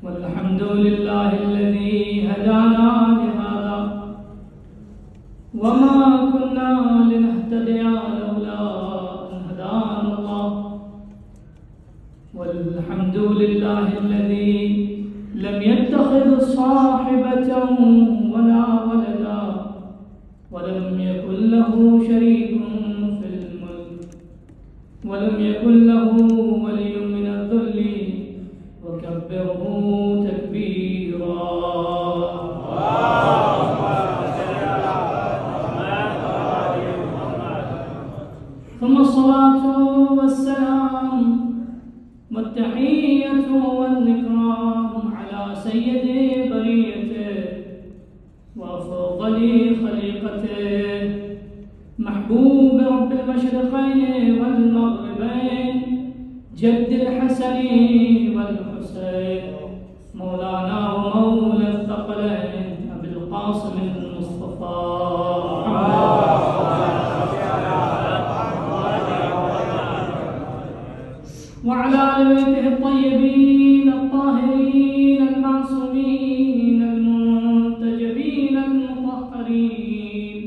والحمد لله الذي هدانا لهذا وما كنا لنهتدي لولا أن هدانا الله والحمد لله الذي لم يتخذ صاحبة ولا ولدا ولم يكن له شريك في الملك ولم يكن له ولي من الذل وكبره تكبيرا. ثم الصلاة والسلام والتحية والإكرام على سيد بريته وأفضل خليقته محبوب رب المشرقين والمغربين جد الحسن والحسين مولانا ومولى الثقلين أبي القاسم المصطفى وعلى آل بيته الطيبين الطاهرين المعصومين المنتجبين المطهرين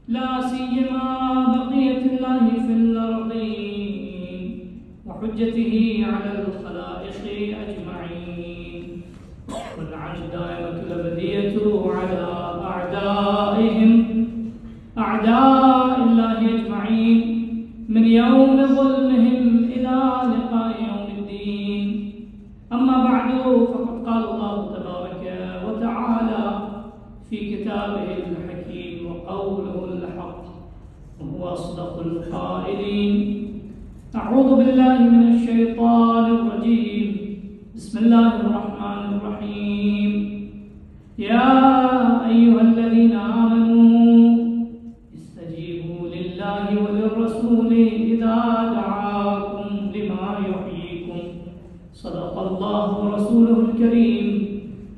لا سيما بقية الله في الأرضين وحجته على الخلائق أجمعين والعرش دائمة الأبدية على أعدائهم أعداء الله أجمعين من يوم ظلمهم إلى لقاء يوم الدين. أما بعد فقد قال الله تبارك وتعالى في كتابه الحكيم وقوله الحق وهو أصدق القائلين. أعوذ بالله من الشيطان الرجيم. بسم الله الرحمن الرحيم. يا أيها الذين آمنوا استجيبوا لله وللرسول إذا دعاكم لما يحييكم. صدق الله ورسوله الكريم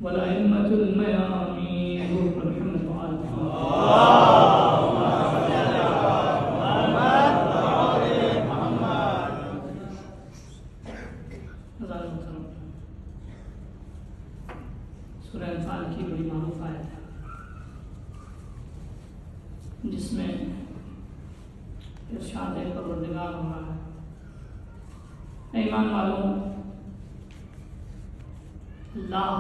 والأئمة الميامين محمد وآل سورہ انفال کی بڑی معروف آیت ہے جس میں ارشاد پروردگار ہو رہا ہے اے ایمان والوں اللہ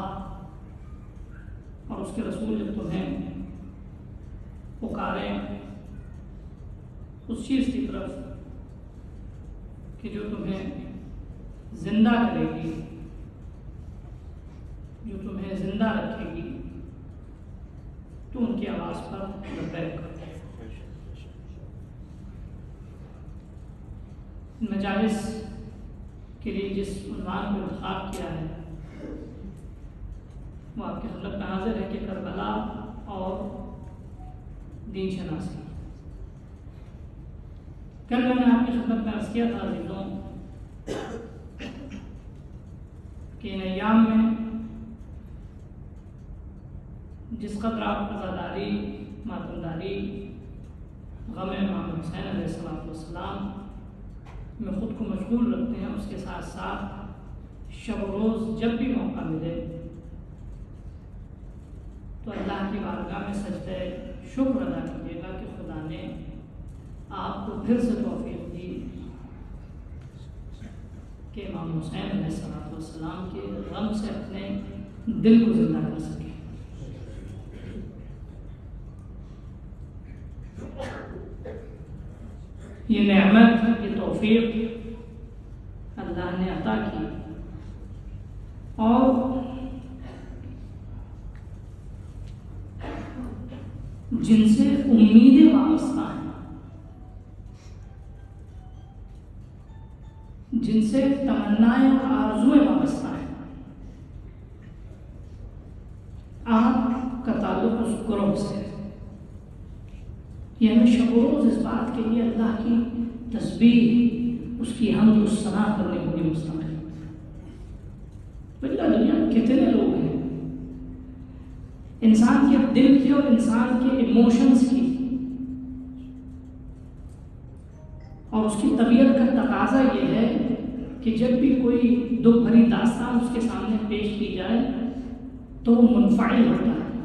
اور اس کے رسول جب تمہیں پکاریں اس چیز کی طرف کہ جو تمہیں زندہ کرے گی جو تمہیں زندہ رکھے گی تو ان کی آواز پر لبیک کرو. مجالس کے لیے جس عنوان کو انتخاب کیا ہے وہ آپ کی خدمت میں حاضر ہے کہ کربلا اور دین شناسی. کل میں نے آپ کی خدمت میں عرض کیا تھا عزیزوں کہ ان ایام میں جس قدر آپ عزاداری ماتمداری غم امام حسین علیہ السلام میں خود کو مشغول رکھتے ہیں اس کے ساتھ ساتھ شب و روز جب بھی موقع ملے تو اللہ کی بارگاہ میں سجدہ شکر ادا کیجیے گا کہ خدا نے آپ کو پھر سے توفیق دی کہ امام حسین علیہ السلام کے غم سے اپنے دل کو زندہ کر سکے. یہ نعمت یہ توفیق اللہ نے عطا کی اور جن سے امیدیں وابستہ ہیں جن سے تمنائیں اور آرزویں وابستہ ہیں آپ کا تعلق اس گروہ سے ہے. یہ ہمیں شب و روز اس بات کے لیے اللہ کی تسبیح اس کی حمد و ثنا کرنے ہوگی مستقل. اللہ دنیا میں کتنے لوگ ہیں انسان کے دل کی اور انسان کے ایموشنز کی اور اس کی طبیعت کا تقاضا یہ ہے کہ جب بھی کوئی دکھ بھری داستان اس کے سامنے پیش کی جائے تو وہ منفعل ہوتا ہے،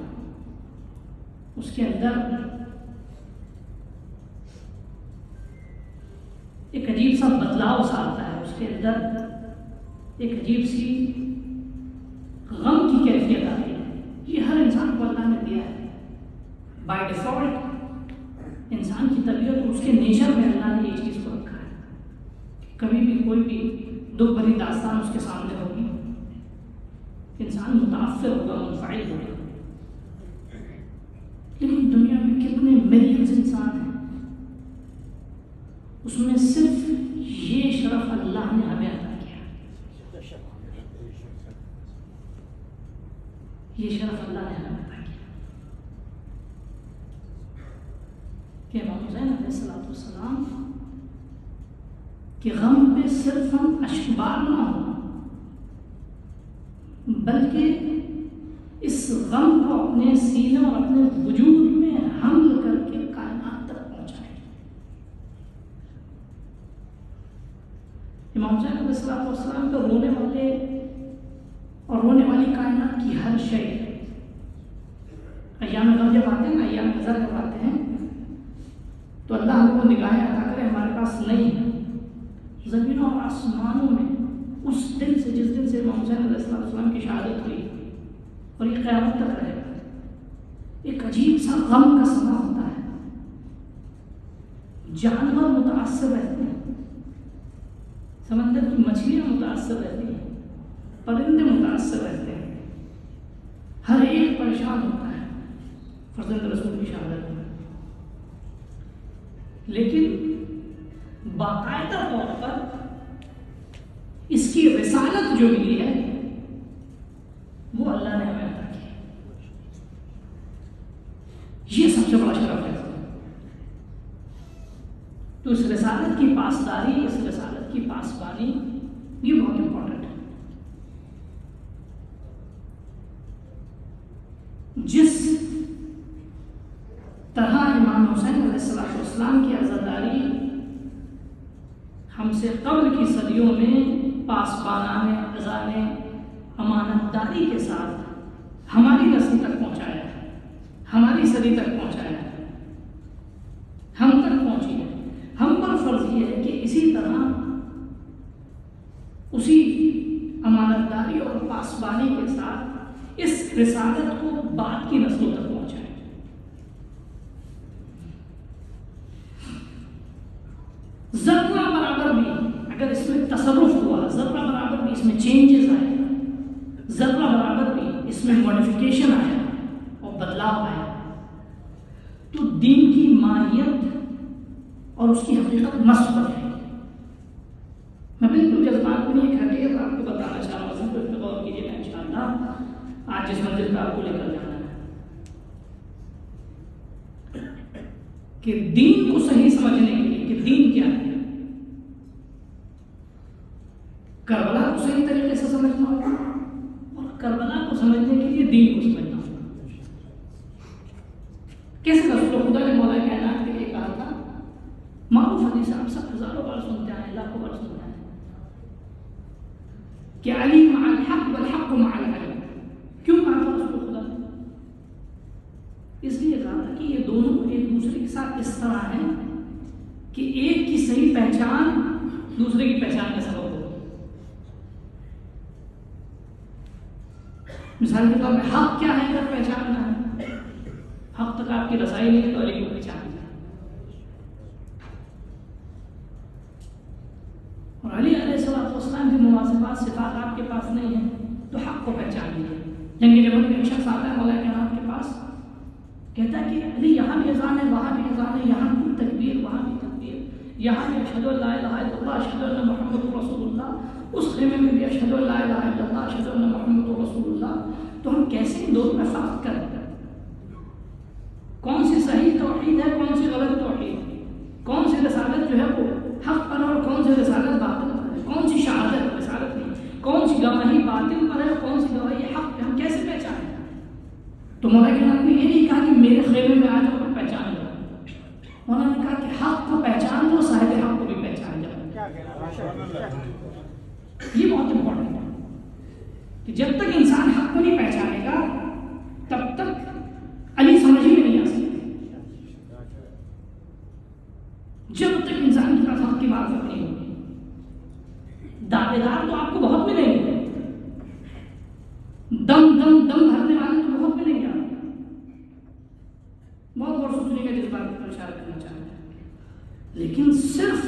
اس کے اندر ایک عجیب سا بدلاؤ سا آتا ہے، اس کے اندر ایک عجیب سی غم کی کیفیت آتی ہے۔ یہ ہر انسان کو اللہ نے دیا ہے بائی ڈیفالٹ، انسان کی طبیعت اور اس کے نیچر میں اللہ نے یہ چیز کو رکھا ہے۔ کبھی بھی کوئی بھی دکھ بھری داستان اس کے سامنے ہوگی، انسان متاثر ہوگا، منفعل ہوگا۔ لیکن دنیا میں کتنے ملینز انسان ہیں، اس میں صرف یہ شرف اللہ نے ہمیں عطا کیا، یہ شرف اللہ نے ہمیں عطا کیا کہ امام حسین علیہ السلام کہ غم پہ صرف ہم اشکبار نہ ہوں، بلکہ اس غم کو اپنے سینے اور اپنے وجود میں حمل کر کے کائنات تک پہنچائیں۔ امام حسین علیہ السلام کو رونے والے اور رونے والی کائنات کی ہر شے، ایام غم جب آتے ہیں نا، ایام نظر جب آتے ہیں تو اللہ ہم کو نگاہیں عطا کرے، ہمارے پاس نہیں ہے، زمینوں اور آسمانوں میں اس دن سے، جس دن سے امام حسین علیہ السلام کی شہادت ہوئی اور یہ قیامت تک رہے گا، ایک عجیب سا غم کا سما ہوتا ہے۔ جانور متاثر رہتے ہیں، سمندر کی مچھلیاں متاثر رہتی ہیں، پرندے متاثر رہتے ہیں، ہر ایک پریشان ہوتا ہے فرزند رسول کی شہادت میں۔ لیکن باقاعدہ طور پر اس کی رسالت جو ملی ہے وہ اللہ نے ہمیں عطا کی، یہ سب سے بڑا شرف ہے۔ تو اس رسالت کی پاسداری، اس رسالت کی پاسبانی، یہ بہت امپورٹنٹ ہے۔ جس طرح امام حسین علیہ السلام کی عزاداری ہم سے قبل کی صدیوں میں پاسبانانہ عزانے امانت داری کے ساتھ ہماری نسل تک پہنچایا ہے، ہماری صدی تک پہنچایا ہے، ہم تک پہنچی ہے، ہم پر فرض یہ ہے کہ اسی طرح اسی امانت داری اور پاسبانی کے ساتھ اس رسالت کو بعد کی نسلوں تک پہنچائیں۔ ذرہ برابر بھی اگر اس میں تصرف ہوا، ذرہ برابر بھی اس میں چینجز آئے، ذرہ برابر بھی اس میں ماڈیفیکیشن آیا اور بدلاؤ آیا، تو دین کی ماہیت اور اس کی حقیقت مسخ ہو جائے گی۔ میں بالکل جذبات میں ایک حقیقت آپ کو بتانا چاہ رہا ہوں، اس پہ غور کیجیے گا انشاءاللہ آج جس منزل پہ آپ کو لے کر جانا ہے، کہ دین کو صحیح سمجھنے کے لیے کہ دین کیا ہے، کربلا کو صحیح طریقے سے سمجھنا ہوگا اور کربلا کو سمجھنے کے لیے دین کو سمجھنا ہوگا۔ کیسے رسول خدا نے مولا کائنات کے لیے کہا تھا، معروف حدیث آپ سب ہزاروں بار سنتے ہیں، لاکھوں بار سنتے ہیں کہ علی مع الحق والحق مع العلی۔ کیوں کہا تھا رسول خدا نے؟ اس لیے کہا تھا کہ یہ دونوں ایک دوسرے کے ساتھ اس طرح ہیں کہ ایک کی صحیح پہچان دوسرے کی پہچان کا سبب ہو۔ مثال کے طور پہ حق کیا ہے اگر پہچاننا ہے، حق تک آپ کی رسائی نہیں ہے تو علی کو پہچاننا ہے، اور علی علیہ السلام کی مواصفات صفات آپ کے پاس نہیں ہیں تو حق کو پہچان لیجیے۔ جنگ جبل میں ایک شخص آتا ہے مولا کائنات کے پاس، کہتا ہے کہ علی یہاں بھی اذان ہے، وہاں بھی اذان ہے، یہاں بھی تکبیر، وہاں بھی تکبیر، یہاں بھی اشہد ان لا الہ الا اللہ اشہد ان محمد رسول اللہ، اس خیمے میں بھی اشہد ان لا الہ الا اللہ اشہد ان محمد رسول اللہ، تو ہم کیسے ان دونوں میں فرق کریں؟ کون سی صحیح توحید ہے، کون سی غلط توحید ہے، کون سی رسالت جو ہے وہ حق پر اور کون سی رسالت باطل پر ہے، کون سی شہادت رسالت نہیں، کون سی گواہی باطل پر ہے اور کون سی گواہی حق پہ، ہم کیسے پہچانیں؟ تو مولانا کائنات نے یہ نہیں کہا کہ میرے خیمے میں آ جاؤ پہچان لو، مولانا نے کہا کہ حق کو پہچان لو، صاحب حق کو بھی پہچان جاؤ۔ یہ بہت امپورٹنٹ ہے کہ جب تک انسان حق کو نہیں پہچانے گا تب تک علی سمجھ ہی میں نہیں آ سکتی. جب تک انسان کے پاس حق کی معرفت نہیں ہوگی. دعوے دار تو آپ کو بہت ملیں گے, دم بھرنے والے تو بہت ملیں گے. بہت غور سوچنے کا جذبات پر اشارہ کرنا چاہتے ہیں, لیکن صرف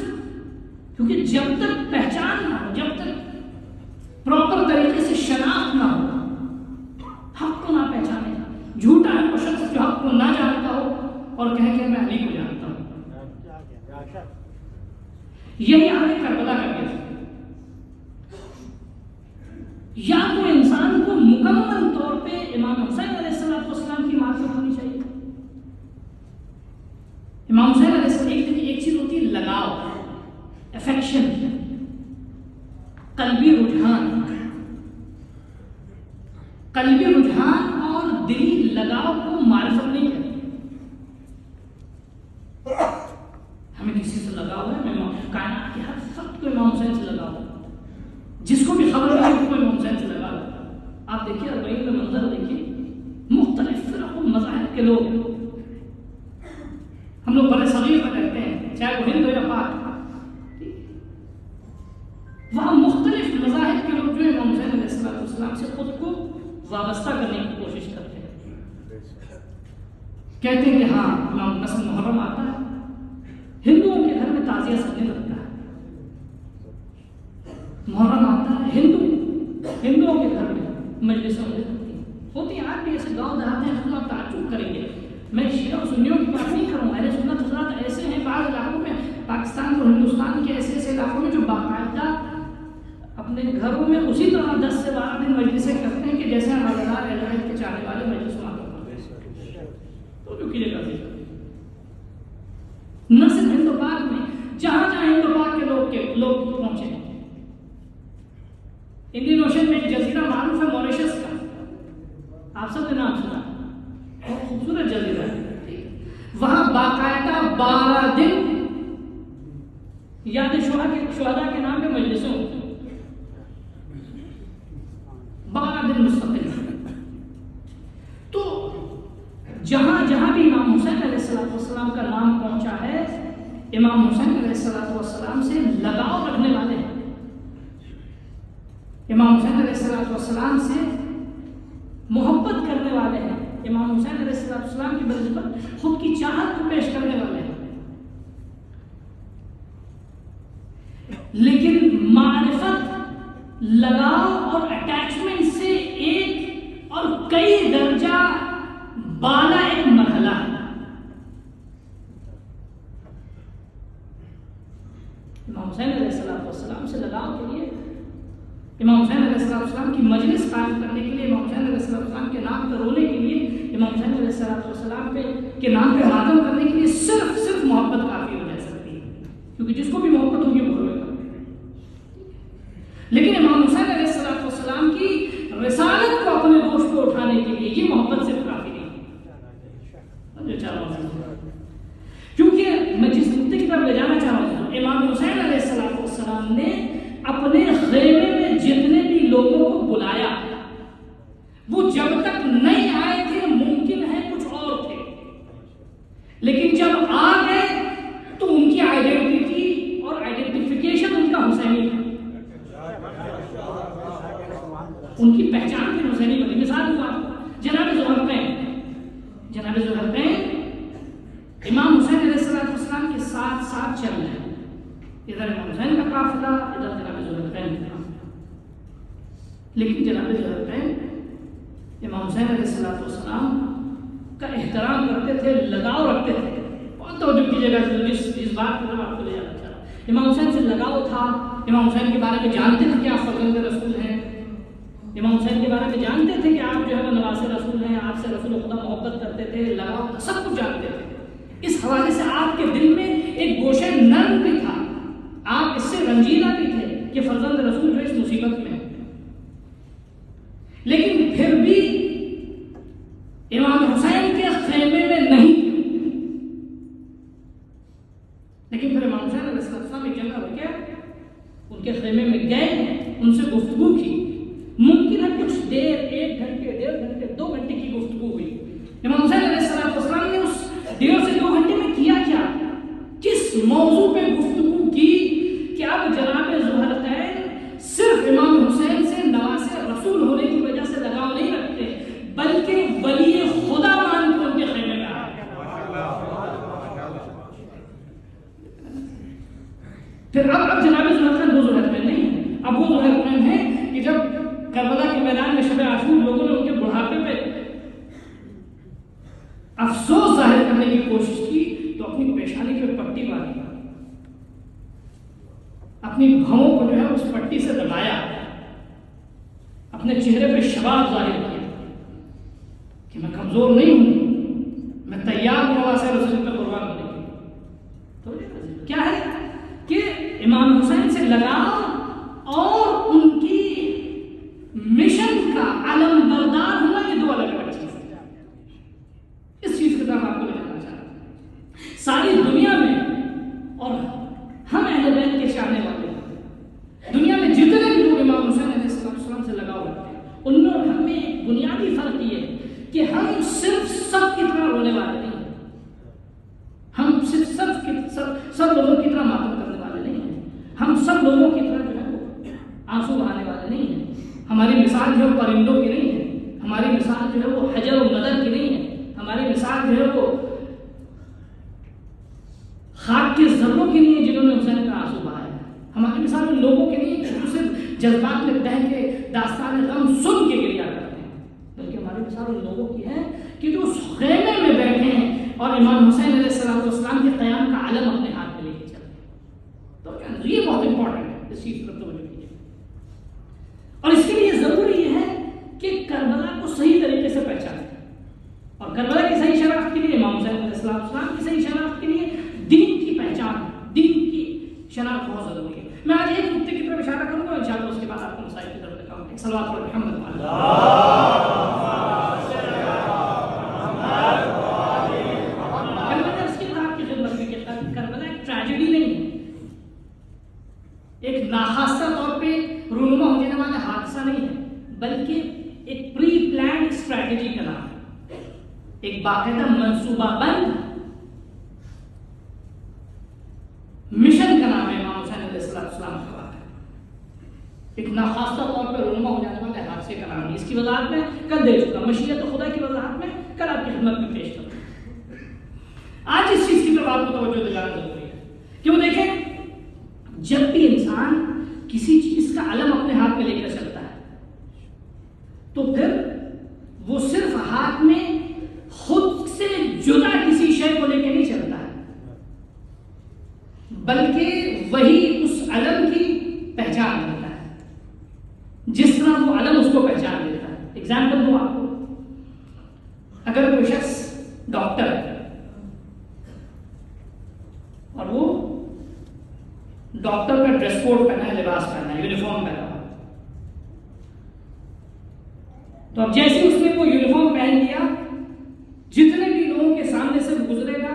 کیونکہ جب تک پہچان نہ ہو, جب تک پراپر طریقے سے شناخت نہ ہو, حق کو نہ پہچانے, جھوٹا ہے وہ شخص جو حق کو نہ جانتا ہو اور کہے کہ میں علی کو جانتا ہوں. یہی آگے کربلا کا کیس ہے. یا تو انسان کو مکمل طور پہ امام حسین علیہ السلام کی معرفت ہونی چاہیے. امام حسین علیہ السلام ایک چیز ہوتی ہے لگاؤ, افیکشن, قلبی رجحان اور دلی لگاؤ کو معرفت نہیں کرتی. ہمیں کسی سے لگاؤ ہے, کائنات کے ہر فرد کو امام حسین سے لگاؤ, جس کو بھی خبر ہے اس کو امام حسین سے لگا. آپ دیکھیے 40 میں منظر دیکھیے, مختلف فرق و مذاہب کے لوگ, ہم لوگ بڑے صغیر میں رہتے ہیں, چاہے وہ ہند ہو یا پاک, وہاں مختلف مذاہب کے لوگ جو امام حسین علیہ السلام سے خود کو وابستہ کرنے کی کوشش کرتے ہیں. کہتے ہیں کہ ہاں مثلا محرم آتا ہے, ہندوؤں کے گھر میں تعزیہ سجنے لگتا ہے. محرم آتا ہے, ہندوؤں کے گھر میں مجلسیں ہوتی ہیں. آج بھی ایسے گاؤں دیہات ہیں جس کو آپ تعجب کریں گے. میں شیعہ و سنیوں کی بات نہیں کروں, اہل سنت حضرات ایسے ہیں بعض علاقوں میں, پاکستان اور ہندوستان کے ایسے علاقوں میں جو باقاعدہ اپنے گھروں میں اسی طرح 10 سے 12 دن مجلسیں کرتے ہیں کہ جیسے ہمارے اہل بیت کے چاہنے والے مجلس وہاں کرتے ہیں. تو جو کیجیے گا نہ صرف ہند و پاک میں, جہاں ہند و پاک کے لوگ پہنچے. انڈین اوشن میں ایک جزیرہ معروف ہے موریشس کا, آپ سب نے نام سنا, بہت خوبصورت جزیرہ ہے. وہاں باقاعدہ 12 دن یاد شہداء کے نام پہ مجلسیں ہوتی ہیں, 12 دن مستقل. تو جہاں بھی امام حسین علیہ السلام کا نام پہنچا ہے, امام حسین علیہ السلام سے لگاؤ رکھنے والے ہیں, امام حسین علیہ السلام سے محبت کرنے والے ہیں, امام حسین علیہ السلام کی بنسبت خود کی چاہت کو پیش کرنے والے ہیں. لیکن معرفت, لگاؤ اور اٹیچمنٹ سے ایک اور کئی درجہ بالا ایک مرحلہ ہے. امام حسین علیہ السلام سے لگاؤ کے لیے, امام حسین علیہ السلام کی مجلس قائم کرنے کے لیے, امام حسین علیہ السلام کے نام پہ رونے کے لیے, امام حسین علیہ السلام کے نام پہ ماتم کرنے کے لیے صرف محبت کافی ہو جا سکتی ہے, کیونکہ جس کو بھی محبت ہوگی وہ روے گا. لیکن امام حسین علیہ السلام کی رسالت کو اپنے گوش پہ اٹھانے کے لیے یہ محبت صرف کافی نہیں. کیونکہ میں جس نقطے کی طرف لے جانا چاہ رہا ہوں, امام حسین علیہ السلام نے اپنے خیمے میں جتنے بھی لوگوں کو بلایا, وہ جب تک نہیں آئے تھے ممکن ہے کچھ اور تھے, لیکن جب آ گئے تو ان کی آئیڈینٹی اور آئیڈینٹیفیکیشن ان کا حسینی تھا, ان کی پہچان بھی حسینی بنی. مثال ہوا جناب ذوالقرنین امام حسین علیہ السلام کے ساتھ چل رہے ہیں, ادھر امام حسین کا قافلہ, ادھر جناب ذوالقرنین کا قافلہ. لیکن جناب ذوالقرنین امام حسین علیہ السلام کا احترام کرتے تھے, لگاؤ رکھتے تھے. بہت توجہ کیجیے گا اس بات کو آپ کو لے جانا چاہ رہا ہوں. امام حسین سے لگاؤ تھا, امام حسین کے بارے میں جانتے تھے کہ آپ فرزند رسول ہیں, امام حسین کے بارے میں جانتے تھے کہ آپ جو ہے وہ نواز رسول ہیں, آپ سے رسول خدا محبت کرتے تھے, لگاؤ تھا, سب کچھ جانتے تھے. اس حوالے سے آپ کے دل میں ایک گوشہ نرم بھی تھا, آپ اس سے رنجیدہ بھی تھے کہ فرزند رسول جو اس مصیبت میں ہے. لیکن پھر بھی امام حسین کے خیمے میں نہیں, لیکن پھر امام حسین علیہ السلام ایک جگہ رکے, ان کے خیمے میں گئے ان سے گفتگو کی، ممکن ہے کچھ دیر، 1 گھنٹے، 1.5 گھنٹے، 2 گھنٹے کی گفتگو ہوئی، امام حسین علیہ السلام نے اس 1.5 سے 2 گھنٹے میں کیا کیا، کس موضوع پہ گفتگو کی کہ اب جناب ذوالقرنین صرف امام حسین سے نواز رسول ہونے کی وجہ سے لگاؤ نہیں رکھتے، بلکہ ولی خدا مان کر ان کے خیمے میں آ گئے۔ پھر اب جناب ذوالقرنین وہ ذوالقرنین نہیں ہے، اب وہ ذوالقرنین ہے کہ جب کربلا کے میدان میں شب عاشور لوگوں نے ان کے بڑھاپے پہ افسوس ظاہر کرنے کی کوشش کی تو اپنی پیشانی پہ پٹی باندھی، اپنی بھووں کو جو ہے اس پٹی سے دبایا، اپنے چہرے پہ شباب ظاہر کیا کہ میں کمزور نہیں ہوں، میں تیار ہوں نواز رسول پہ قربان ہونے کے۔ تو کیا ہے کہ امام حسین سے لگاؤ اور ان کی مشن کا علم بردار ہونا، یہ 2 الگ الگ چیز ہے۔ اس چیز کی طرف آپ کو لے جانا چاہتا ہوں۔ ساری دنیا میں، اور ہم اہل بیت کے چاہنے والے ہیں، دنیا میں جتنے بھی لوگ امام حسین علیہ السلام سے لگاؤ رکھتے ہیں، ان میں اور ہم میں ایک بنیادی فرق یہ ہے کہ ہم صرف سب کی طرح رونے والے نہیں ہیں، ہم صرف سب لوگوں کی طرح ماتم کرنے والے نہیں ہیں، ہم سب لوگوں کی طرح جو ہے وہ آنسو بہانے والے نہیں ہیں۔ ہماری مثال جو ہے پرندوں کی نہیں ہے، ہماری مثال جو ہے وہ حجر و مدر کی نہیں ہے، ہماری مثال جو ہے وہ خاک کے ذروں کی نہیں ہے جنہوں نے حسین کا آنسو بہایا، ہماری مثال ان لوگوں کی نہیں ہے جو صرف جذبات میں بہہ کے داستان غم سن کے گریا کرتے ہیں، بلکہ ہماری مثال ان لوگوں کی ہے کہ جو اس خیمے میں بیٹھے ہیں اور امام حسین علیہ السلام کے قیام کا علم اپنے ہاتھ میں لے کے چلتے ہیں۔ تو یہ بہت امپورٹنٹ ہے، اس چیز پر توجہ کیجیے، اور اس کے لیے ضروری یہ ہے کہ کربلا کو صحیح طریقے سے پہچانیں، اور کربلا کی صحیح شناخت کے لیے، امام حسین علیہ السلام کی صحیح شناخت کے لیے دین کی پہچان، دین کی شناخت بہت ضروری ہے۔ میں آج ایک نقطے کی طرف اشارہ کروں گا، انشاءاللہ اس کے بعد آپ کو مسائل کی طرف دکھاؤں گا۔ ایک صلوات پر محمد کربلا ایک ٹریجڈی نہیں ہے، ایک ناخواستہ طور پہ رونما ہو جانے والا حادثہ نہیں ہے، بلکہ ایک پری پلانڈ اسٹریٹجی کا نام ہے، ایک باقاعدہ منصوبہ بند مشن کا نام ہے امام حسین علیہ السلام کا واقعہ، ایک ناخواستہ طور پر رونما ہو جانے والے حادثے کا نام ہے۔ اس کی وضاحت میں کل دے چکا، مشیت خدا کی وضاحت میں کل آپ کی خدمت میں پیش کروں۔ آج اس چیز کی طرف آپ کو توجہ دلانا ضروری ہے کہ وہ دیکھیں، جب بھی انسان کسی چیز کا علم اپنے ہاتھ میں لے کر چلتا ہے تو پھر وہ صرف ہاتھ میں خود سے جدا کسی شے کو لے کے نہیں چلتا ہے، بلکہ وہی اس علم کی پہچان دیتا ہے جس طرح وہ علم اس کو پہچان دیتا ہے۔ ایگزامپل دوں آپ کو، اگر کوئی شخص ڈاکٹر ہے اور وہ ڈاکٹر کا ڈریس کوڈ پہنا ہے، لباس پہنا ہے، یونیفارم پہنا ہے، تو اب جیسے اس نے وہ یونیفارم پہن لیا، جتنے بھی لوگوں کے سامنے سے گزرے گا،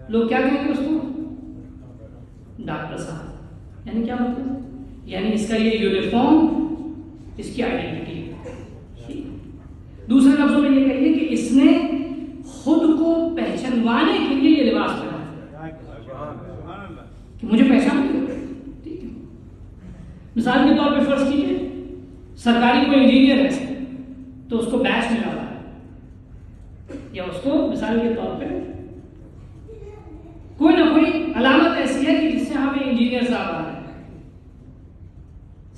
لوگ کیا کہیں گے اس کو؟ ڈاکٹر صاحب۔ یعنی کیا مطلب؟ یعنی اس کا یہ یونیفارم اس کی آئیڈینٹی ہے۔ دوسرے لفظوں میں یہ کہیے کہ اس نے خود کو پہچانوانے کے لیے یہ لباس پہنا کہ مجھے پہچان دے۔ ٹھیک ہے، مثال کے طور پہ فرض کیجیے سرکاری کوئی انجینئر ہے تو اس کو بیچ ملا ہوا ہے، یا اس کو مثال کے طور پہ کوئی نہ کوئی علامت ایسی ہے کہ جس سے ہمیں انجینئر صاحب آ رہے ہیں،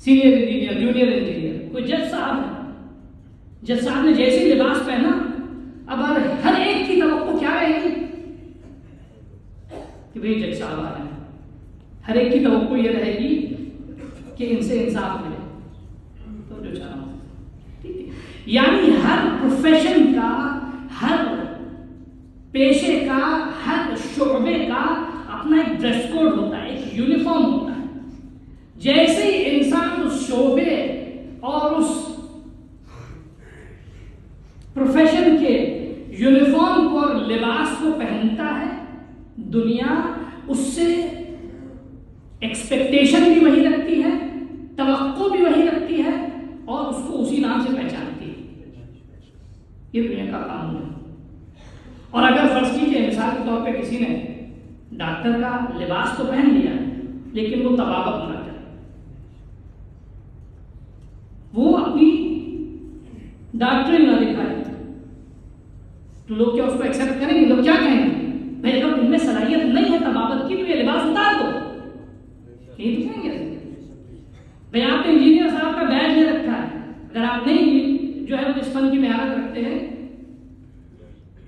سینئر انجینئر، جونیئر انجینئر، کوئی جج صاحب ہے، جج صاحب نے جیسے لباس پہنا، اب ہر ایک کی توقع کیا رہے گی کہ بھئی جج صاحب آ رہے ہیں، ہر ایک کی توقع یہ رہے گی کہ ان سے انصاف ملے۔ تو جو چاہوں ٹھیک ہے، یعنی ہر پروفیشن کا، ہر پیشے کا، ہر شعبے کا اپنا ایک ڈریس کوڈ ہوتا ہے، ایک یونیفارم ہوتا ہے۔ جیسے ہی انسان اس شعبے اور اس پروفیشن کے یونیفارم کو اور لباس کو پہنتا ہے، دنیا اس سے ایکسپیکٹیشن بھی وہی رکھتی ہے، یہ دنیا کا قانون ہے. اور اگر فرض کیجیے مثال کے طور پہ کسی نے ڈاکٹر کا لباس تو پہن لیا لیکن وہ طبابت نہ کرے, وہ اپنی ڈاکٹری نہ دکھائے, تو لوگ کیا اس کو ایکسیپٹ کریں گے؟ لوگ کیا کہیں گے؟ بھائی اگر تم میں صلاحیت نہیں ہے طبابت کی تو یہ لباس اتار دو, یہی تو کہیں گے. بھائی آپ نے انجینئر صاحب کا بیج لے رکھا ہے, اگر آپ نہیں جو ہے وہ اس فن کی مہارت رکھتے ہیں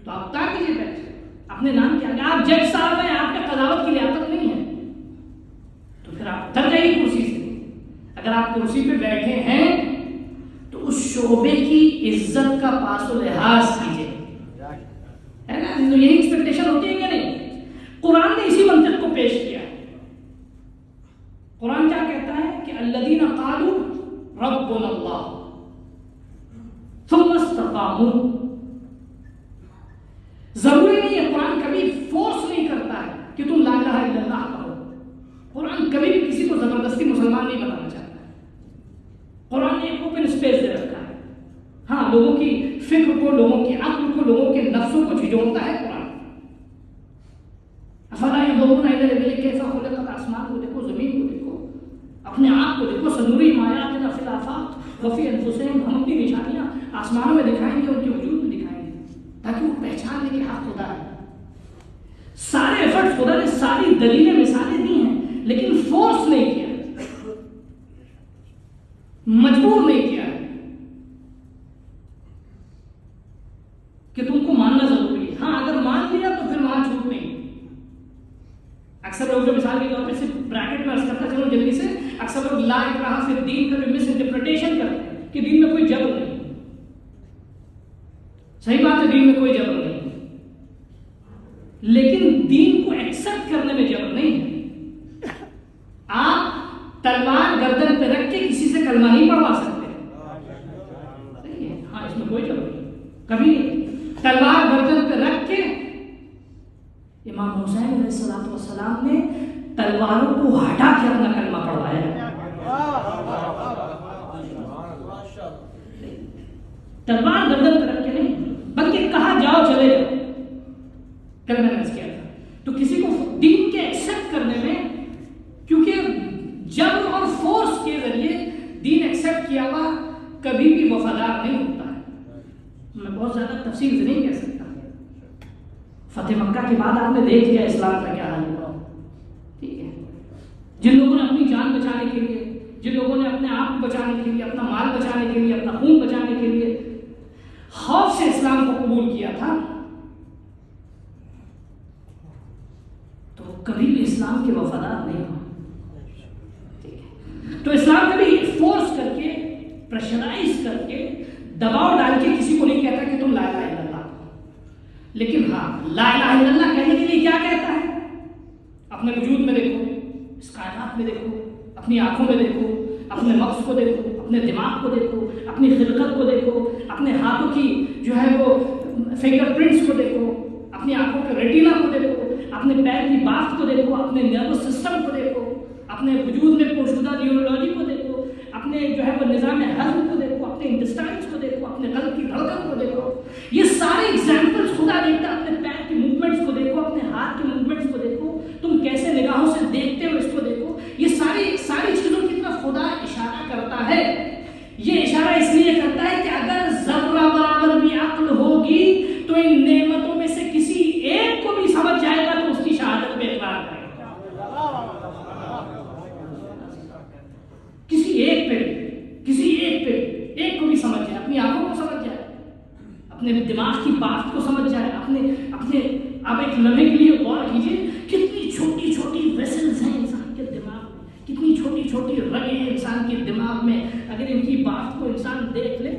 تو آپ اتار دیجیے بیج, اپنے نام کیا. اگر آپ جج صاحب ہیں, آپ کے قضاوت کی لیاقت نہیں ہے تو پھر آپ اتر جائیے کرسی سے. اگر آپ کرسی پہ بیٹھے ہیں تو اس شعبے کی عزت کا پاس و لحاظ کیجیے, ہے نا؟ تو یہی ایکسپیکٹیشن ہوتی ہے کہ نہیں؟ قرآن نے اسی منطق کو پیش کیا ہے. قرآن کیا کہتا ہے کہ الذین قالوا ربنا اللہ ثم استقاموا. ضروری نہیں ہے, قرآن کبھی فورس نہیں کرتا ہے کہ تم لا الہ الا اللہ کہو. قرآن کبھی بھی کسی کو زبردستی مسلمان نہیں بنانا چاہتا ہے. قرآن نے ایک اوپن اسپیس دے رکھا ہے. ہاں, لوگوں کی فکر کو, لوگوں کی عقل کو, لوگوں کے نفسوں کو جھجھوڑتا ہے قرآن. افلا ينظرون الى الابل كيف خلقت, آسمان کو دیکھو, زمین کو دیکھو, اپنے آپ کو دیکھو. سنورihim آیاتنا فی الآفاق وفی انفسہم, ہم اپنی نشانیاں آسمانوں میں دکھائیں گے, ان کے وجود میں دکھائیں گے تاکہ وہ پہچان لے کہ حق خدا ہے. سارے ایفرٹ خدا نے ساری دلیلیں مثالیں دی ہیں لیکن فورس نہیں کیا, مجبور نہیں کیا کہ تم کو ماننا ضروری ہے. ہاں, اگر مان لیا تو پھر وہاں چھوٹ نہیں. اکثر لوگ جو مثال کے طور پہ صرف بریکٹ میں عرض کرتا چلو جلدی سے, اکثر لوگ لا اکراہ فی الدین کا مس انٹرپریٹیشن کرتے ہیں کہ دین میں کوئی جبر نہیں. صحیح بات ہے, دین میں کوئی جبر نہیں, لیکن دین کو ایکسپٹ کرنے میں جبر نہیں ہے. آپ تلوار گردن پہ رکھ کے کسی سے کلمہ نہیں پڑھوا سکتے, صحیح ہے؟ ہاں, اس میں کوئی جبر نہیں, کبھی نہیں. تلوار گردن پہ رکھ کے امام حسین علیہ السلام نے تلواروں کو ہٹا کے اپنا کلمہ پڑھوایا. تلوار گردن پہ رکھ کے نہیں, بلکہ کہا جاؤ چلے جاؤ. کل میں نے عرض کیا تھا, تو کسی کو دین کے ایکسپٹ کرنے میں, کیونکہ جبر اور فورس کے ذریعے دین ایکسپٹ کیا ہوا کبھی بھی وفادار نہیں ہوتا ہے. میں بہت زیادہ تفصیل سے نہیں کہہ سکتا. فتح مکہ کے بعد آپ نے دیکھ لیا اسلام کا کیا حال ہوا. ٹھیک ہے, جن لوگوں نے اپنی جان بچانے کے لیے, جن لوگوں نے اپنے آپ کو بچانے کے لیے, اپنا مال بچانے کے لیے, اپنا خون بچانے کے لیے خوف سے اسلام کو قبول کیا تھا, تو کبھی بھی اسلام کے وفادار نہیں ہوا. ٹھیک ہے, تو اسلام کبھی فورس کر کے, پریشرائز کر کے, دباؤ ڈال کے کسی کو نہیں کہتا کہ تم لا الہ الا اللہ کہو. لیکن ہاں, لا الہ الا اللہ کہنے کے لیے کیا کہتا ہے؟ اپنے وجود میں دیکھو, اس کائنات میں دیکھو, اپنی آنکھوں میں دیکھو, اپنے مغز کو دیکھو, اپنے دماغ کو دیکھو, اپنی خلقت کو دیکھو, اپنے ہاتھوں کی جو ہے وہ فنگر پرنٹس کو دیکھو, اپنی آنکھوں کے ریٹینا کو دیکھو, اپنے پیر کی بافت کو دیکھو, اپنے نروس سسٹم کو دیکھو, اپنے وجود میں پوشیدہ نیورولوجی کو دیکھو, اپنے جو ہے وہ نظام ہضم کو دیکھو, اپنے انٹسٹائنس کو دیکھو, اپنے قلب کی دھڑکن کو دیکھو. یہ سارے ایگزامپلس خدا دیکھتا ہے. اپنے پیر کی موومنٹس کو دیکھو, اپنے ہاتھ کی موومنٹس کو دیکھو, تم کیسے نگاہوں سے دیکھتے ہو اس کو دیکھو. یہ ساری چیزوں کی طرف خدا اشارہ کرتا ہے. یہ اشارہ اس لیے کرتا ہے کہ اگر ذرہ برابر بھی عقل ہوگی تو ان نعمتوں میں سے کسی ایک کو بھی سمجھ جائے گا تو اس کی شہادت میں اقرار کرے گا. کسی ایک پہ ایک کو بھی سمجھ جائے, اپنی آنکھوں کو سمجھ جائے, اپنے دماغ کی بات کو سمجھ جائے, اپنے آپ ایک لمحے کے لیے غور کیجیے کتنی چھوٹی چھوٹی ویسلز ہیں انسان کے دماغ میں, کتنی چھوٹی چھوٹی رگیں ہیں انسان کے دماغ میں. اگر ان کی بات کو انسان دیکھ لے,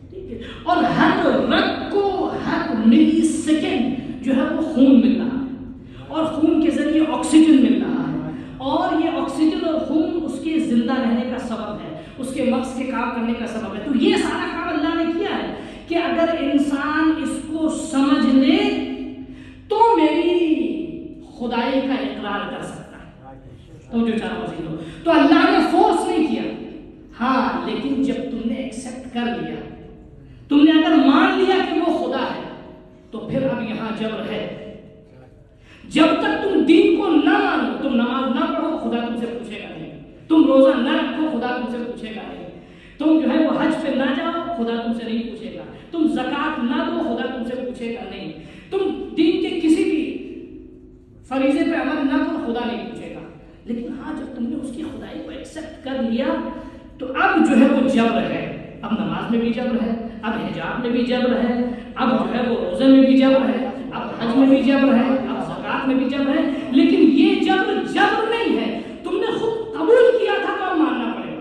ٹھیک ہے, اور ہر رگ کو ہر ملی سیکنڈ جو ہے وہ خون مل رہا ہے, اور خون کے ذریعے آکسیجن مل رہا ہے, اور یہ آکسیجن اور خون اس کے زندہ رہنے کا سبب ہے, اس کے مغز کے کام کرنے کا سبب ہے. تو یہ سارا کام اللہ نے کیا ہے کہ اگر انسان اس کو سمجھ لے تو میری خدائی کا اقرار کر سکتا ہے. تو جو چار وزیر ہو, تو اللہ نے فورس نہیں کیا. ہاں, لیکن جب تم نے ایکسپٹ کر لیا, تم نے اگر مان لیا کہ وہ پھر اب یہاں جبر ہے. جب تک تم دین کو نہ مانو، تم نماز نہ پڑھو، خدا تم سے پوچھے گا نہیں. تم روزہ نہ رکھو، خدا تم سے پوچھے گا نہیں. تم جو ہے وہ حج پہ نہ جاؤ، خدا تم سے نہیں پوچھے گا. تم زکوٰۃ نہ دو، خدا تم سے پوچھے گا نہیں. تم دین کے کسی بھی فریضے پہ عمل نہ کرو، خدا نہیں پوچھے گا. لیکن ہاں جب تم نے اس کی خدائی کو ایکسیپٹ کر لیا تو اب جو ہے وہ جبر ہے. اب نماز میں بھی جبر ہے، اب حجاب میں بھی جبر ہے، اب جو ہے وہ روزے میں بھی جبر ہے، اب حج میں بھی جبر ہے، اب زکوٰۃ میں بھی جبر ہے. لیکن یہ جبر جبر نہیں ہے، تم نے خود قبول کیا تھا تو اب ماننا پڑے گا.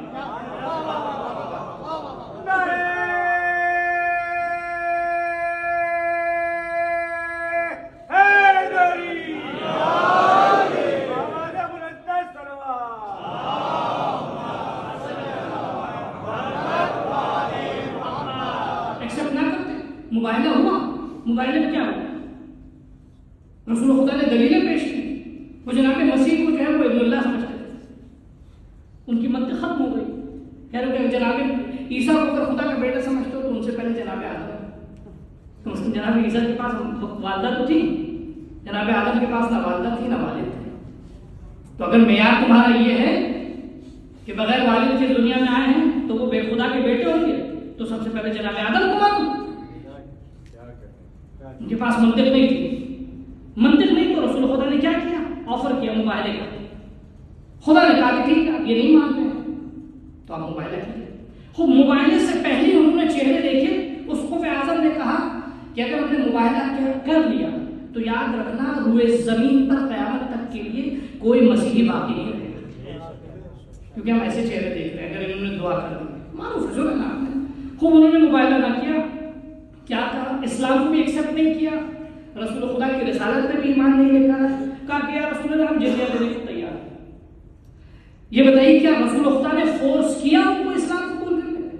مباہلہ ہوا، مباہلے میں کیا ہوا؟ رسول خدا نے دلیلیں پیش کی. وہ جناب مسیح کو جو ہے وہ ابن اللہ سمجھتے تھے، ان کی منطق ختم ہو گئی. کہہ رہے کہ جناب عیسیٰ کو اگر خدا کا بیٹا سمجھتے ہو تو ان سے پہلے جناب آدم. جناب عیسیٰ کے پاس والدہ تو تھی، جناب آدم کے پاس نہ والدہ تھی نہ والد تھے. تو اگر معیار تمہارا یہ ہے کہ بغیر والد کے دنیا میں آئے ہیں تو وہ بے خدا کے بیٹے ہوں گے، تو سب سے پہلے جناب آدم کو مانو. ان کے پاس منطق نہیں تھی. منطق نہیں تو رسول خدا نے کیا کیا؟ آفر کیا مباہلے کا. خدا نے کہا کہ ٹھیک ہے یہ نہیں مانتے ہیں تو آپ مباہلہ کیجیے. خوب مباہلے سے پہلے انہوں نے چہرے دیکھے. اسقف اعظم نے کہا کہ اگر ہم نے مباہلہ کر لیا تو یاد رکھنا روئے زمین پر قیامت تک کے لیے کوئی مسیحی باقی نہیں رہے گا، کیونکہ ہم ایسے چہرے دیکھ رہے ہیں. اگر انہوں نے دعا کر دی مانو فضول ہے نا. خوب انہوں نے مباہلہ نہ کیا. کیا کہا؟ اسلام کو بھی ایکسیپٹ نہیں کیا، رسول خدا کی رسالت پہ بھی ایمان نہیں لے کر کہا کہ یا رسول اللہ ہم جزیہ دینے کو تیار ہیں. یہ بتائیے کیا رسول خدا نے فورس کیا ان کو اسلام قبول کرنے پہ؟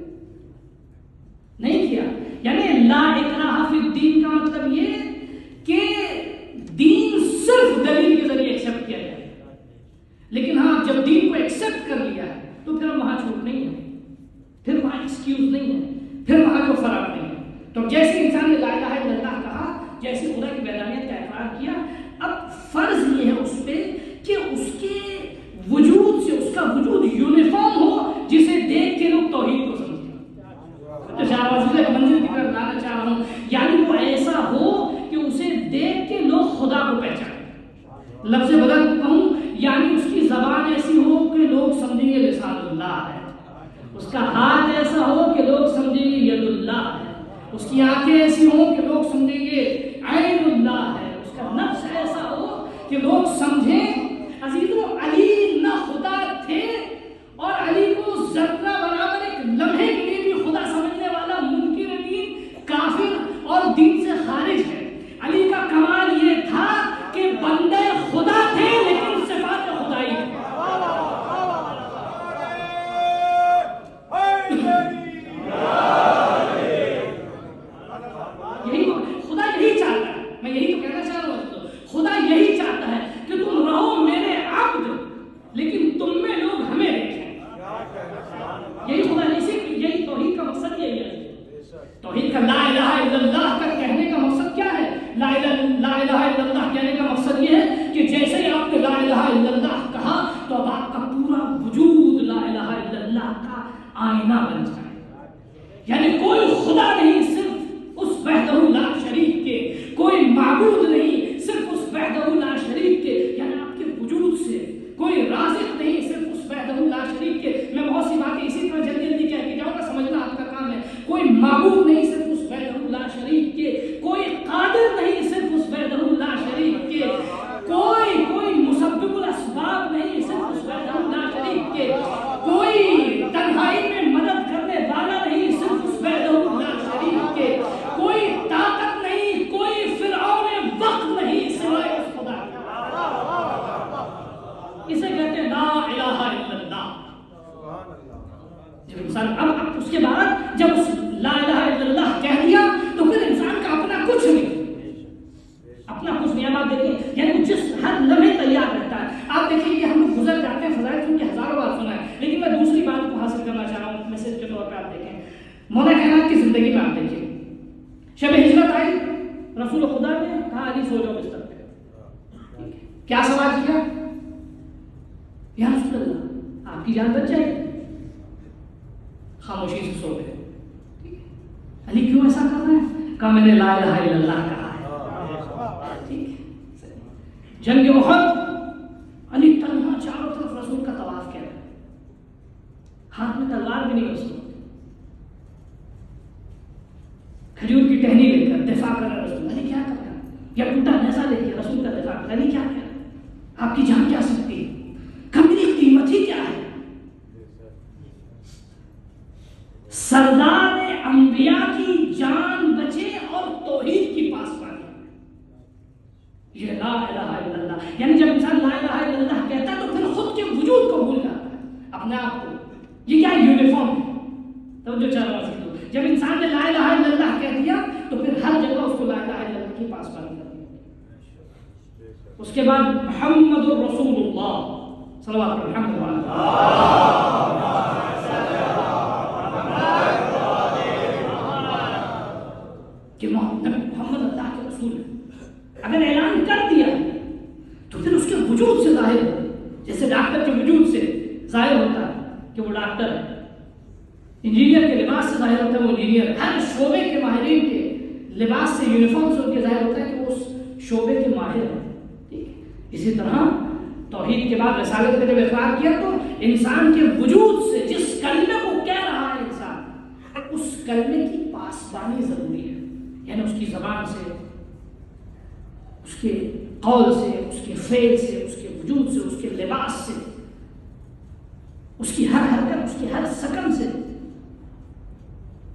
نہیں کیا. یعنی لا اکراہ فی الدین کا مطلب یہ کہ دین صرف دلیل کے ذریعے ایکسیپٹ کیا جائے. لیکن ہاں جب دین کو ایکسیپٹ کر لیا ہے تو پھر وہاں چھوٹ نہیں ہے، پھر وہاں ایکسکیوز نہیں ہے، پھر وہاں کوئی فرق نہیں ہے. تو جیسے انسان نے لا الہ الا اللہ کہا، جیسے خدا کی وحدانیت کا اقرار کیا، اب فرض یہ ہے اس پہ کہ اس کے وجود سے اس کا وجود یونیفارم ہو، جسے دیکھ کے لوگ توحید کو سمجھیں. شاہبازی کا منزل کی طرف لانا چاہ رہا ہوں، یعنی وہ ایسا ہو کہ اسے دیکھ کے لوگ خدا کو پہچانیں. لفظ بدل کہوں یعنی اس کی زبان ایسی ہو کہ لوگ سمجھیں گے لسان اللہ ہے، اس کا ہاتھ ایسا ہو کہ لوگ سمجھیں گے ید اللہ ہے، اس کی آنکھیں ایسی ہوں کہ لوگ سمجھیں گے عین اللہ ہے، اس کا نفس ایسا ہو کہ لوگ سمجھیں. عزیزو علی نہ خدا تھے، اور علی کو ذرہ برابر ایک لمحے کے لیے بھی خدا سمجھنے والا منکر دین، کافر اور دین سے خارج ہے. علی کا کمال یہ تھا کہ بندے خدا تھے لیکن صفات خدائی تھے. خدا یہی چاہتا ہے، میں یہی تو کہنا چاہ رہا ہوں، خدا یہی چاہتا ہے کہ تم رہو میرے عبد لیکن تم میں لوگ ہمیں دیکھیں. یہی خدا یہی توحید کا مقصد یہی ہے. توحید کا لا الہ الا اللہ کا کہنے کا مقصد کیا ہے؟ لا الہ الا اللہ کہنے کا مقصد یہ ہے کہ جیسے ہی آپ نے لا الہ الا اللہ کہا تو اب آپ کا پورا وجود لا الہ الا اللہ کا آئینہ بن جائے. یعنی کوئی خدا نہیں صرف اس وحدہ لا شریک کے، کوئی معبود نہیں صرف اس وحدہ لا شریک کے. یعنی آپ کے وجود سے کوئی رازق نہیں صرف اس وحدہ لا شریک کے. میں بہت سی باتیں اسی طرح جلدی جلدی کہہ کے جاؤں گا، سمجھنا آپ کا کام ہے. کوئی معبود نہیں صرف اس وحدہ لا شریک کے، کوئی قادر نہیں صرف اس وحدہ لا شریک کے، کوئی مسبب الاسباب نہیں صرف اس وحدہ لا شریک کے، کوئی تنہائی میں مدد کرنے والا نہیں صرف اس وحدہ لا شریک کے، کوئی طاقت نہیں، کوئی فرعون وقت نہیں سوائے اس خدا کے. اسے کہتے ہیں لا الہ الا اللہ. جب انسان اب اس کے بعد جب اس لا الہ الا اللہ کہہ دیا تو پھر انسان کا اپنا کچھ نہیں، اپنا کچھ نہیں. اب آپ دیکھیں یعنی جس ہر لمحے تیار رہتا ہے. آپ دیکھیں کہ ہم لوگ گزر جاتے ہیں فضائل سن کے ہزاروں بار سنا ہے، لیکن میں دوسری بات کو حاصل کرنا چاہ رہا ہوں میسج کے طور پہ. آپ دیکھیں مولا کائنات کی زندگی میں، آپ دیکھیں شب ہجرت آئی، رسول خدا کیا سوال کیا؟ یا رسول اللہ آپ کی جان بچ جائے گی، خاموشی سے سو گئے. علی کیوں ایسا کر رہے ہیں؟ کہا میں نے لا الہ الا اللہ کہا ہے. ٹھیک ہے. جنگ احد علی تنہا چاروں طرف رسول کا طواف کیا ہے، ہاتھ میں تلوار بھی نہیں رسول، کھجور کی ٹہنی لے کر دفاع کر رہا رسول. علی کیا کر رہا ہے؟ یا ٹوٹا نیزہ لے کے رسول کا دفاع کر. علی کیا کر رہا ہے؟ آپ کی جان کیا سکتی ہے؟ میری قیمت ہی کیا ہے؟ سردار انبیاء کی جان بچے اور توحید کی پاسبانی. یہ لا الہ الا اللہ، یعنی جب انسان لا الہ الا اللہ کہتا ہے تو پھر خود کے وجود کو بھول جاتا ہے، اپنے آپ کو. یہ کیا یونیفارم ہے؟ توجہ چاہتا ہوں. جب انسان نے لا الہ الا اللہ کہہ دیا تو پھر ہر جگہ اس کو لا الہ الا اللہ کی پاسبانی کر دی. اس کے بعد محمد رسول اللہ صلوات محمد کہ محمد اللہ کے رسول ہے. اگر اعلان کر دیا تو پھر اس کے وجود سے ظاہر ہو، جیسے ڈاکٹر کے وجود سے ظاہر ہوتا ہے کہ وہ ڈاکٹر ہے، انجینئر کے لباس سے ظاہر ہوتا ہے وہ انجینئر ہے. ہر شعبے کے ماہرین کے لباس سے، یونیفارم سے ان کے ظاہر ہوتا ہے کہ وہ اس شعبے کے ماہر ہیں. ٹھیک ہے. اسی طرح توحید کے بعد رسالت کا جب اقرار کیا تو انسان کے وجود سے جس کلمے کو کہہ رہا ہے انسان، اس کلمے کی پاسبانی ضروری ہے. یعنی اس کی زبان سے، اس کے قول سے، اس کے فعل سے، اس کے وجود سے، اس کے لباس سے، اس کی ہر حرکت، اس کی ہر سکن سے.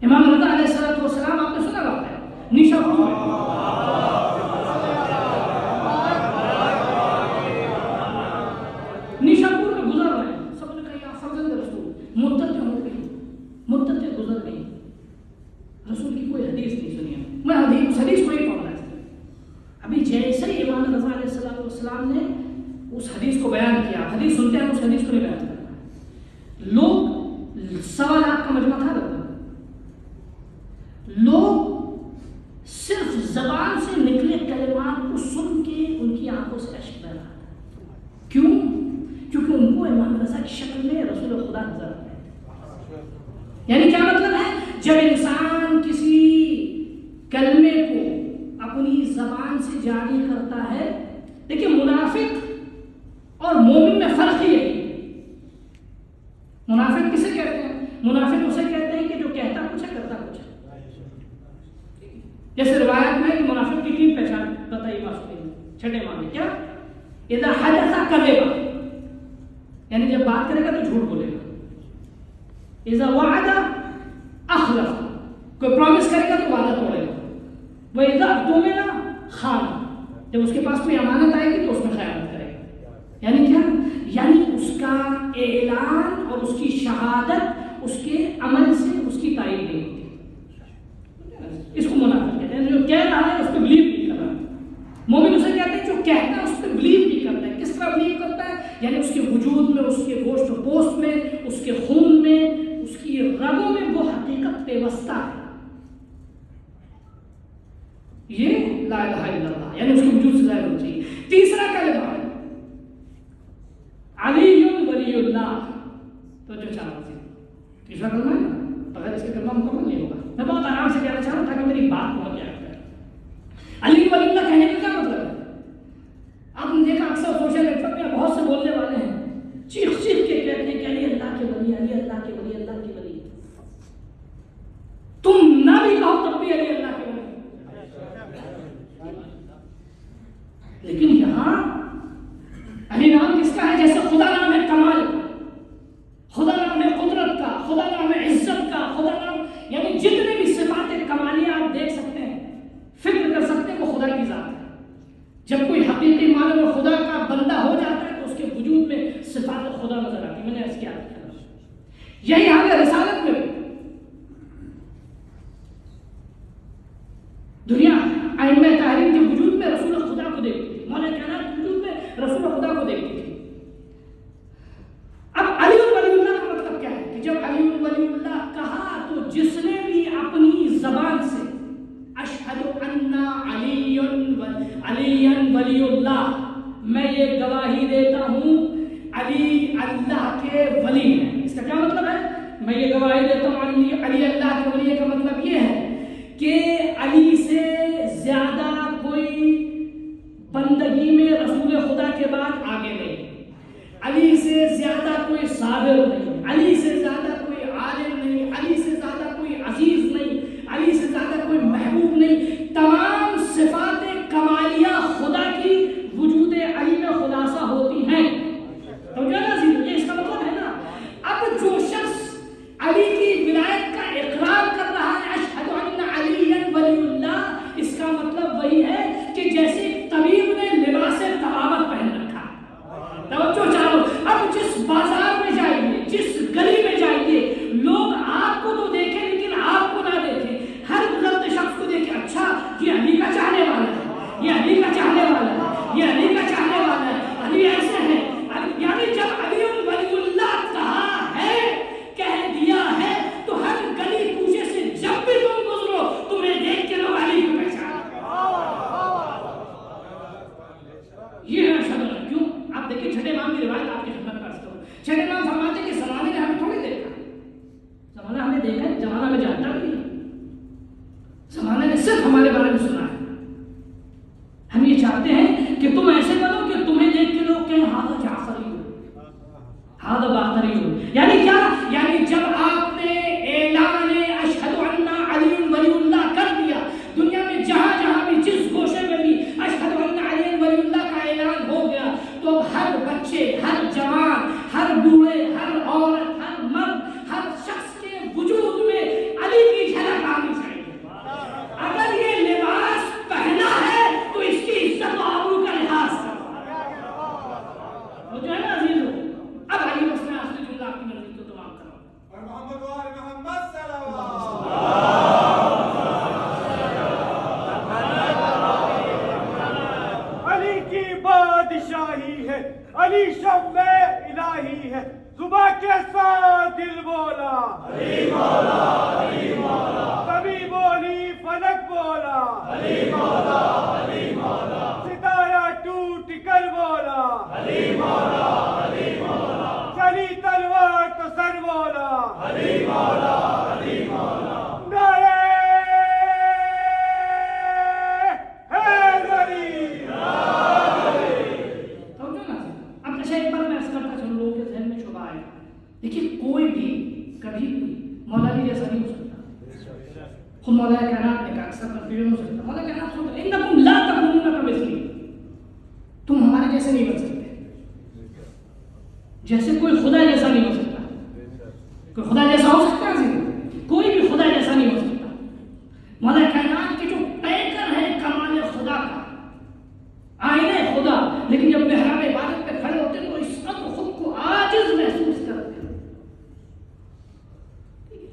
امام رضا علیہ السلام آپ نے سنا بات ہے نیشاپور میں گزر رہے ہیں. سب نے کہا یا فرزند رسول، مدتیں ہو گئی، مدتیں گزر گئی، رسول کی کوئی حدیث نہیں سنی. میں اس حدیث کو ہی پڑھ رہا تھا. ابھی جیسے ہی امام رضا علیہ السلام نے اس حدیث کو بیان کیا، حدیث سنتے ہیں اس حدیث کو نہیں بیان کرنا. لوگ سوالات کا مجمع تھا رہتا، لوگ صرف زبان سے نکلے کلمات کو سن کے ان کی آنکھوں سے اشک بہ رہا تھا. کیوں؟ کیونکہ ان کو امام رضا کی شکل میں رسول خدا نظر آتا ہے. یعنی کیا مطلب ہے؟ جب انسان کسی کلمے کو اپنی زبان سے جاری کرتا ہے، دیکھیں منافق اور مومن میں فرق ہی ہے. منافق کسے کہتے ہیں؟ منافق اسے کہتے ہیں کہ جو کہتا کچھ ہے کرتا کچھ ہے. جیسے روایت میں کہ منافق کی 3 پہچان بتائی واسطے چھٹے معنی کیا؟ اذا حدث کذب، یعنی جب بات کرے گا تو جھوٹ بولے گا. اذا وعد اخلف، کوئی پرومس کرے گا تو وعدہ توڑے گا. واذا اؤتمن خان، جب اس کے پاس کوئی امانت آئے گی تو اس میں خیانت کرے گا. یعنی کیا؟ یعنی اس کا اعلان اور اس کی شہادت اس کے عمل سے اس کی تائید نہیں ہوتی. اس کو منافق کہتے ہیں. جو کہہ رہا ہے اس پہ بلیو نہیں کر رہا. مومن اسے کہتے ہیں جو کہتا ہے اس پہ بلیو نہیں کرتا ہے. کس طرح بلیو کرتا ہے؟ یعنی اس کے وجود میں، اس کے گوشت و پوست میں، اس کے خون میں، اس کی رگوں میں وہ حقیقت پیوستہ ہے. یہ لا الہ الا اللہ، یعنی اس کے وجود سے ظاہر ہونا چاہیے. تیسرا کلمہ ہے علی ولی اللہ. تو جو چاہتا ہے تیسرا کلمہ ہے نا، بغیر اس کے کلمہ مکمل نہیں ہوگا. میں بہت آرام سے کہنا چاہ رہا ہوں تاکہ میری بات پہنچ جائے. علی ولی اللہ کہنے کا کیا مطلب ہے؟ آپ نے دیکھا اکثر سوشل نیٹ ورک میں بہت سے بولنے والے ہیں چیخ چیخ کے کہتے ہیں کہ علی اللہ کے ولی، علی اللہ کے ولی، اللہ کے ولی. تم نہ بھی کہو تب بھی علی اللہ کے ولی. لیکن یہاں علی نام کس کا ہے؟ جیسے خدا نام ہے کمال کا، خدا نام ہے قدرت کا، خدا نام ہے عزت کا، خدا نام، یعنی جتنے بھی صفات کمالیہ آپ دیکھ سکتے ہیں، فکر کر سکتے ہیں، وہ خدا کی ذات ہے. جب کوئی حقیقی معنی میں خدا کا بندہ ہو جاتا ہے تو اس کے وجود میں صفات خدا نظر آتی. میں نے اس کی عادت کیا، یہی حال ہے رسالت میں. دنیا ائمہ تحریر کے وجود میں رسول خدا کو دیکھتی تھی، مولا کائنات کے وجود میں رسول خدا کو دیکھتی تھی. اب علی ولی اللہ کا مطلب کیا ہے؟ کہ جب علی ولی اللہ کہا تو جس نے بھی اپنی زبان سے اشہد ان علی ولی اللہ، میں یہ گواہی دیتا ہوں علی اللہ کے ولی ہیں. اس کا کیا مطلب ہے؟ میں یہ گواہی دیتا ہوں علی اللہ کے ولی کا مطلب یہ ہے کہ علی سے زیادہ کوئی بندگی میں رسول خدا کے بعد آگے نہیں، علی سے زیادہ کوئی صابر نہیں، علی سے زیادہ کوئی عالم نہیں، علی سے زیادہ کوئی عزیز نہیں، علی سے زیادہ کوئی محبوب نہیں. تمام صفات کمالیہ خدا کی وجود علی میں خلاصہ ہوتی ہیں. تو جو ہے نا یہ اس کا مطلب ہے نا. اب جو شخص علی کی ولایت کا اقرار کر رہا ہے اشہد ان علی ولی اللہ، اس کا مطلب وہی ہے کہ جیسے طبیب نے لباس طبابت پہن رکھا. توجہ چاہو، اب جس بازار میں جائیے، جس گلی میں جائیے، لوگ آپ کو تو دیکھیں لیکن آپ کو نہ دیکھیں. ہر گزرتے شخص کو دیکھیں، اچھا یہ علی کا چاہنے والا ہے، یہ علی کا چاہنے والا ہے، یہ علی کا چاہنے والا ہے، علی ایسے ہے. یعنی جب علی ولی اللہ کہا ہے، کہہ دیا ہے، تو ہر گلی کوچے سے جب بھی تم گزرو تمہیں دیکھ کے لوگ علی کو پہچان. یہ ہے شبر. کیوں؟ آپ دیکھیں چھٹے امام کی روایت آپ کی خدمت میں عرض کروں. چھٹے امام فرماتے ہیں کہ زمانے نے ہمیں تھوڑی دیکھا، زمانہ ہمیں دیکھا، زمانہ ہمیں جانتا بھی نہیں. زمانہ نے صرف ہمارے بارے میں سنا ہے. ہم یہ چاہتے ہیں کہ تم ایسے بنو کہ تمہیں دیکھ کے لوگ کہیں ہاں جعفری ہو، ہاں باقری ہو. یعنی کیا؟ یعنی جب آپ نے اعلان اشہد ان علی ولی اللہ کر دیا، دنیا میں جہاں جہاں بھی جس گوشے میں بھی اشہد ان علی ولی اللہ کا اعلان ہو گیا، تو اب ہر بچے، ہر جوان، ہر بوڑھے، ہر عورت، ہر مرد، ہر شخص کے وجود میں علی کی جھلک آنی چاہیے. اگر یہ لباس پہنا ہے تو اس کی عزت و آبرو کا لحاظ جو ہے نا عزیزو. اب آئیے بس میں آخری جملہ آپ کی مرضی کو تمام کروں. محمد صلی اللہ علی کی بادشاہی ہے، علی شمع الہی ہے، صبح کے ساتھ دل بولا علی مولا، علی مولا، کبھی بولی فلک بولا علی مولا، علی مولا، ستارہ ٹوٹ کر بولا علی مولا، علی مولا، چلی تلوار تو سر بولا علی مولا، علی مولا، نعرہ حیدری. اب اچھا ایک بار میں ایسا کرتا چلوں، لوگوں کے ذہن میں شبہ آئے. دیکھیے کوئی بھی کبھی مولا علی جیسا نہیں ہو سکتا. خود مولا کائنات نے کہا اکثر کنفیوژن ہو سکتا. مولا کائنات خود انکم لا تکونون کمثلی، تم ہمارے جیسے نہیں بن سکتے. جیسے کوئی خدا جیسا نہیں ہو سکتا. کوئی خدا جیسا ہو سکتا ہے؟ کوئی بھی خدا جیسا نہیں ہو سکتا. مولا کائنات کے جو پیکر ہے کمال خدا کا، آئینہ خدا، لیکن جب محراب عبادت پہ کھڑے ہوتے ہیں تو اس وقت خود کو عاجز محسوس کرتے ہیں.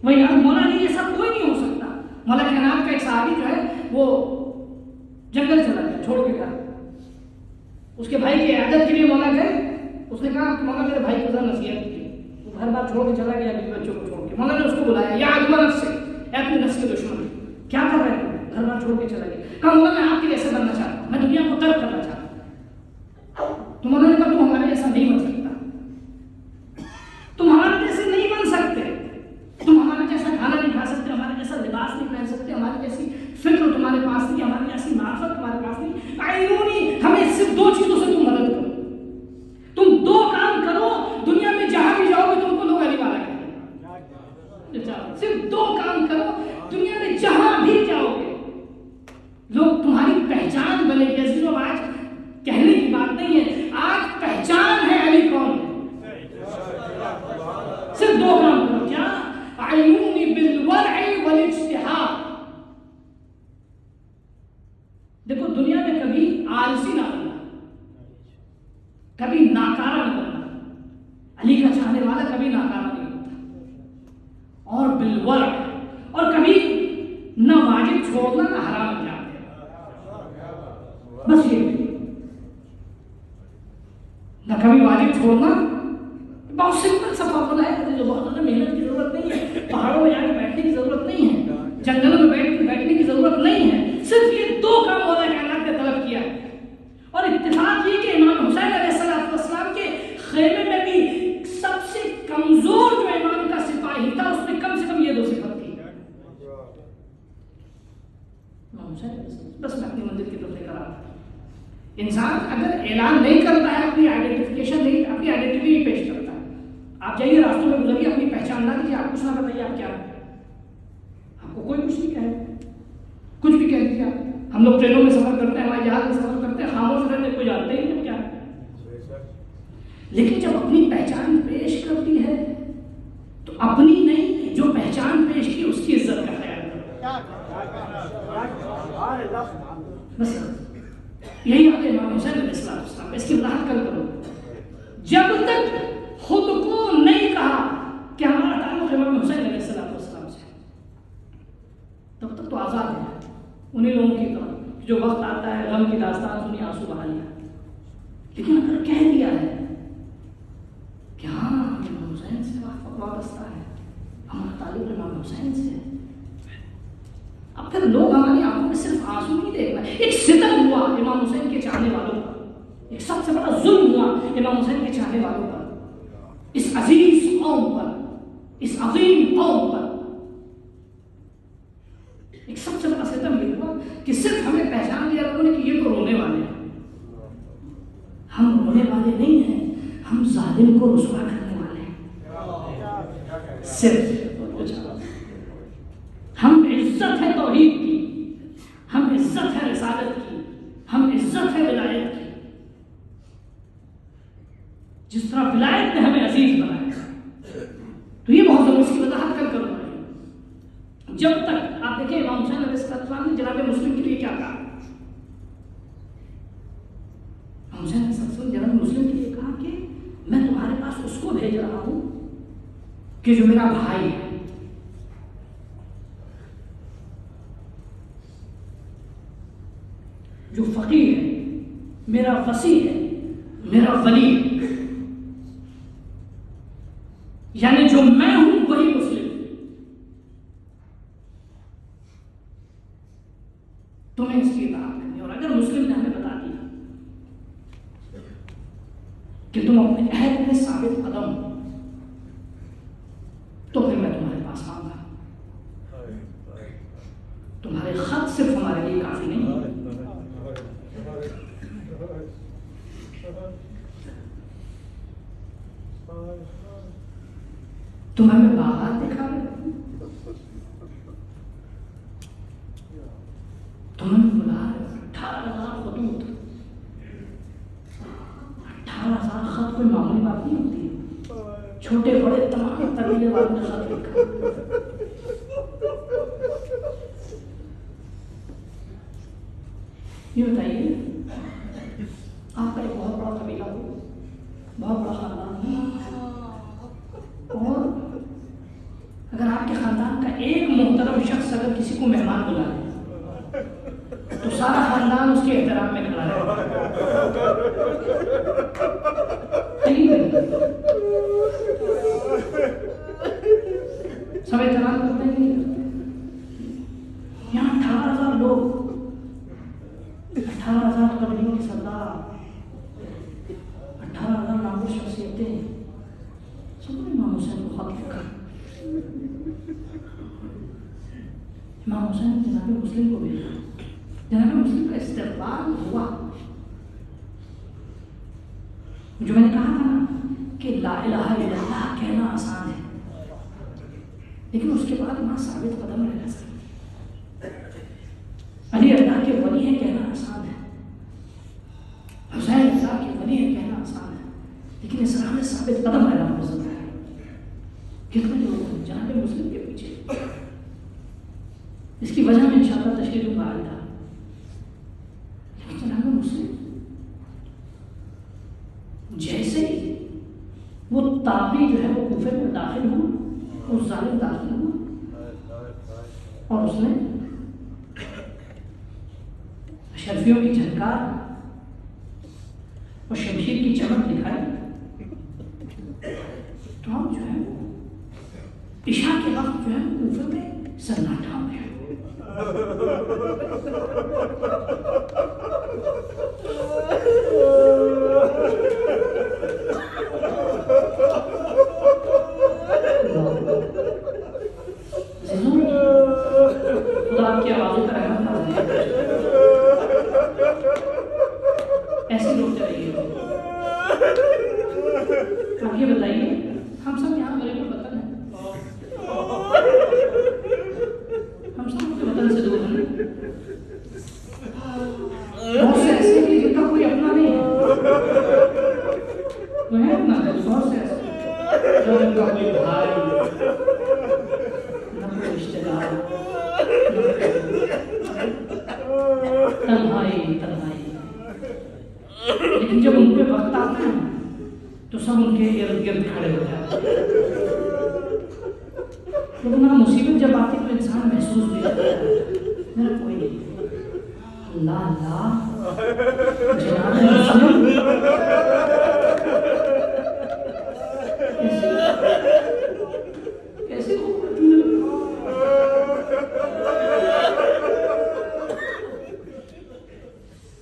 وہی مولا علی جیسا کوئی نہیں ہو سکتا. مولا کائنات کا ایک صحابی جو ہے وہ جنگل چلا گیا چھوڑ کے گھر. اس کے بھائی کی عیادت کے لیے مولا گئے. اس نے کہا کہ مولا میرے بھائی کو ذرا نصیحت کی. وہ گھر بار چھوڑ کے چلا گیا بیوی بچوں کو چھوڑ کے. مولا نے اس کو بلایا، یا عدو نفس سے، اے اپنی نفس کے دشمن، کیا کر رہے ہیں؟ گھر بار چھوڑ کے چلا گیا. کہا مولا میں آپ کے جیسے بننا چاہتا ہوں، میں دنیا کو ترک کرنا چاہتا ہوں. تو مولا نے کہا تم ہمارے جیسا نہیں بن سکتا، تم ہمارے جیسے نہیں بن سکتے، تم ہمارے جیسا کھانا نہیں کھا سکتے، ہمارے جیسا لباس نہیں پہن سکتے، ہماری جیسی فکر تمہارے پاس نہیں، ہماری جیسی معرفت تمہارے پاس نہیں. عینونی، ہمیں صرف دو چیزوں سے تم مدد کرو. تم دو کام کرو، دنیا میں جہاں بھی جاؤ گے تم کو لوگ علی والا کہیں. صرف دو کام کرو، دنیا میں جہاں بھی جاؤ گے لوگ تمہاری پہچان بنے گی. عزیزو آج کہنے کی بات نہیں ہے، آج پہچان ہے علی کون ہے. صرف دو کام کرو. کیا؟ عینونی بالورع والاجتہاد. دیکھو دنیا میں کبھی آلسی نہ بننا، کبھی ناکارہ نہ بننا. علی کا چاہنے والا کبھی ناکارہ نہیں ہوتا. اور بالورع، اور کبھی نہ واجب چھوڑنا نہ حرام انجام دینا. بس یہ نہ کبھی واجب چھوڑنا. بہت سمپل سا فارمولا ہے، جو بہت زیادہ محنت کی ضرورت نہیں ہے، پہاڑوں میں جا کے بیٹھنے کی ضرورت نہیں ہے، جنگلوں میں بیٹھنے کی ضرورت نہیں ہے. صرف یہ دو کام مولا کائنات نے طلب کیا. اور اتفاق یہ کہ امام انسان اگر اعلان نہیں کرتا ہے اپنی آئیڈینٹیفیکیشن نہیں، اپنی آئیڈینٹی نہیں پیش کرتا ہے. آپ جائیے راستوں میں گزریے، اپنی پہچان نہ دیجیے، آپ کچھ نہ بتائیے آپ کیا ہیں. آپ کو کوئی کچھ نہیں کہے، کچھ بھی کہہ دیجیے آپ. ہم لوگ ٹرینوں میں سفر کرتے ہیں، ہوائی جہاز میں سفر کرتے ہیں، خاموش رہتے ہیں، کوئی جانتے ہی نہیں کیا ہے. لیکن جب اپنی پہچان پیش کرتی ہے تو اپنی نہیں، جو پہچان پیش کی اس کی عزت کا خیال کرو. بس یہی بات امام حسین علیہ السلام، اس کی وضاحت کر کرو. جب تک خود کو نہیں کہا کہ ہمارا تعلق امام حسین علیہ السلام سے، تب تک تو آزاد ہے انہیں لوگوں کی طرح جو وقت آتا ہے غم کی داستان سنی آنسو بہا لیا. لیکن اگر کہہ دیا ہے کہ ہاں امام حسین سے وابستہ ہے، ہمارا تعلق امام حسین سے ہے، اب پھر لوگ ہماری آنکھوں میں صرف آنسو نہیں دیکھ رہے. ایک ستم ہوا امام حسین کے چاہنے والوں پر، ایک سب سے بڑا ظلم ہوا امام حسین کے چاہنے والوں پر، اس عزیز قوم پر، اس عظیم قوم پر. ایک سب سے بڑا ستم یہ ہوا کہ صرف ہمیں پہچان لیا لوگوں نے کہ یہ تو رونے والے ہیں. ہم رونے والے نہیں ہیں، ہم ظالم کو رسوا کرنے والے ہیں. صرف ہم عزت ہے توحید کی، ہم عزت ہے رسالت کی، ہم عزت ہے ولایت کی. جس طرح ولایت نے ہمیں عزیز بنایا، تو یہ بہت ضروری، اس کی وضاحت کر کروں. جب تک آپ دیکھیں امام حسین علیہ السلام نے جناب مسلم کے لیے کیا کہا. امام حسین علیہ السلام نے جناب مسلم کے لیے کہا کہ میں تمہارے پاس اس کو بھیج رہا ہوں کہ جو میرا بھائی ہے، جو فقیر ہے، میرا وسیع ہے، میرا ولی ہے. یعنی جو میں ہوں وہی مسلم. تمہیں اس کی اطاعت کرنی. اور اگر مسلم نے ہمیں بتا دیا کہ تم اپنے عہد میں ثابت قدم ہو تو پھر میں تمہارے پاس آؤں گا. تمہارے خط صرف ہمارے لیے کافی نہیں ہے. تم ہمیں باغات دکھا رہے ہو، تم ہمیں بلا رہے ہو. 18,000 خطوط، 18,000 خط کوئی معمولی بات نہیں ہوتی ہے. چھوٹے بڑے تمام طویل والوں نے خط لکھا. یہ بتائیے آپ کا ایک بہت بڑا قبیلہ ہو، بہت بڑا خاندان ہو، اور اگر آپ کے خاندان کا ایک محترم شخص اگر کسی کو مہمان بلائے تو سارا خاندان اس کے احترام میں کھڑا ہے. سب احترام کرتے ہیں نہیں کرتے. یہاں 18,000 لوگ، 18,000 قبیلوں کے سردار، 18,000 نامور شخصیتیں، سب نے امام حسین کو خط لکھا. امام حسین نے جناب مسلم کو بھیجا. جناب مسلم کا استقبال ہوا. جو میں نے کہا تھا نا کہ لا الہ الا اللہ کہنا آسان ہے، لیکن اس کے بعد وہاں ثابت قدم رہنا چاہیے. علی اللہ کے ولی ہیں کہنا آسان ہے، حسین اللہ کے ولی ہیں کہنا آسان ہے، لیکن اسلام میں ثابت قدم رہنا بہت ضروری ہے. کتنے لوگ ہیں جناب مسلم کے پیچھے. اس کی وجہ میں انشاءاللہ تشریح دوں گا آئندہ. لیکن جناب مسلم جیسے ہی وہ تابعی جو ہے وہ کوفے میں داخل ہوا، اس ظالم داخل ہوا اور اس نے شرفیوں کی جھنکار اور شمشیر کی چمک دکھائی، تو ہم جو ہے عشاء کے وقت جو ہے کوفے میں سناٹا ہو گیا. خدا آپ کی آوازوں پر رحمت نازل کرے. لیکن ہاں مصیبت جب آتی ہے تو انسان محسوس بھی کرتا ہے میرا کوئی نہیں. اللہ اللہ جناب مسلم کیسے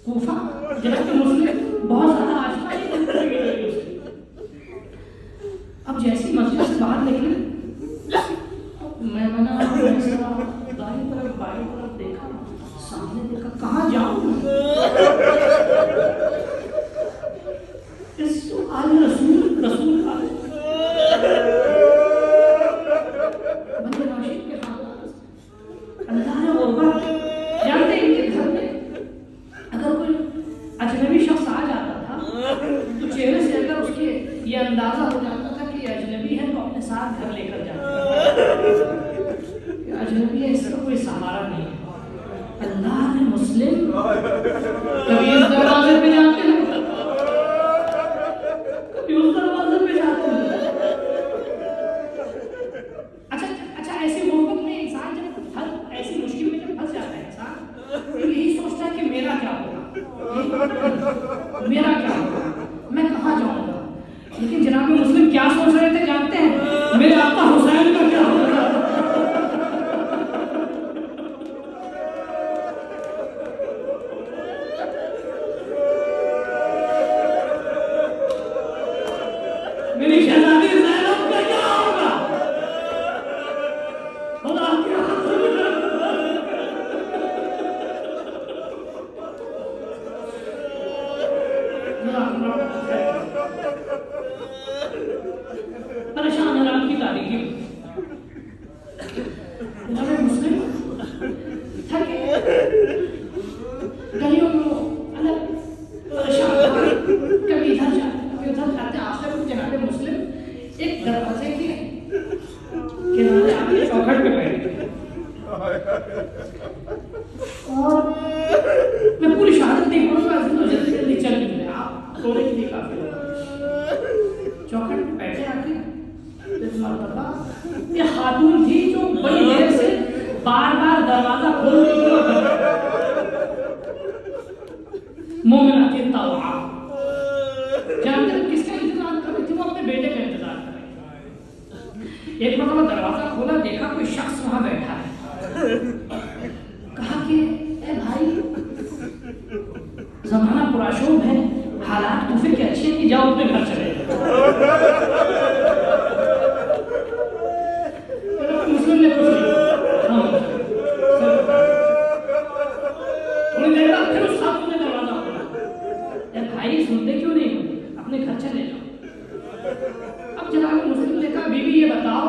کوفہ جناب مسلم بہت زیادہ آشنا ہے. اب جیسی مسجد سے باہر نکلے میں دائیں طرف بائیں طرف دیکھا, سامنے دیکھا, کہاں جاؤں اس آل رسول رسول کا بندے راشد کے خاندان اللہ نے غربت جانتے ہیں کہ گھر میں اگر کوئی اجنبی شخص آ جاتا تھا تو چہرے سے اگر اس کے یہ اندازہ ہو جاتا تھا کہ اجنبی ہے تو اپنے ساتھ گھر لے کر جاتا کہ اجنبی ہے, اس کا کوئی سہارا نہیں ہے. اللہ نے مسلم کبھی اس دروازے پہ جاتے ہیں کبھی اس دروازے پہ جاتے ہیں. اچھا ایسی محبت میں انسان جب ایسی مشکل میں جب پھنس جاتا ہے انسان تو یہی سوچتا ہے کہ میرا کیا ہوگا, میرا کیا ہوگا, میں کہاں جاؤں گا. لیکن جناب مسلم کیا سوچ رہے تھے جانتے ہیں, میرے آقا حسین کا کیا ہوگا. میری شہزادی زینب کا کیا ہوگا, خدا کیا پریشان ہے رات کی تاریخی. جناب مسلم تھکے گلیوں میں الگ پریشان, کبھی ادھر جاتے کبھی ادھر جاتے. آخر میں جناب مسلم ایک دروازے کے کنارے آ کے چوکھٹ پہ بیٹھ گئے اور میں پوری شہادت نہیں پڑھوں گا, جلدی جلدی چل نکلے آپ تھوڑے کے لیے کافی ہوگا. چوکھٹ پہ بیٹھے آ کے یہ خاتون تھی جو بڑی دیر سے بار بار دروازہ کھول رہی تھی. مومنہ کی طلعہ جانتے ہیں کس کا انتظار کر رہی تھی, وہ اپنے بیٹے کا انتظار کر رہی تھی. ایک مرتبہ دروازہ کھولا, دیکھا کوئی شخص وہاں بیٹھا ہے. کہا کہ اے بھائی زمانہ پراشوب ہے, حالات کوفے کے اچھے ہیں, جاؤ اپنے گھر چلے جاؤ. مسلم نے کچھ نہیں, تھوڑی دیر بعد پھر اس خاتون نے دروازہ کھولا. اے بھائی سنتے کیوں نہیں, اپنے گھر چلے جاؤ. اب جناب مسلم نے کہا بی بی یہ بتاؤ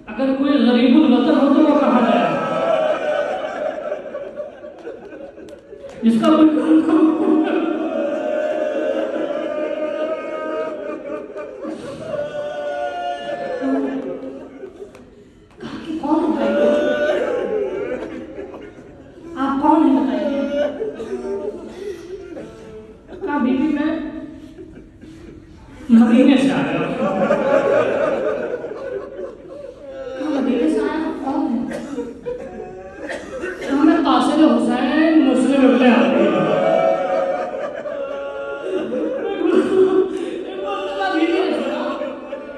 اگر کوئی غریب الوطن ہو تو وہ کہاں جائے, جس کا کوئی آپ کون ہیں بتائیے. کہا بی بی میں مدینے سے آیا ہوں. کہا مدینے سے آیا ہوں, کون ہے. کہا میں قاصد حسین مسلم ابن عقیل.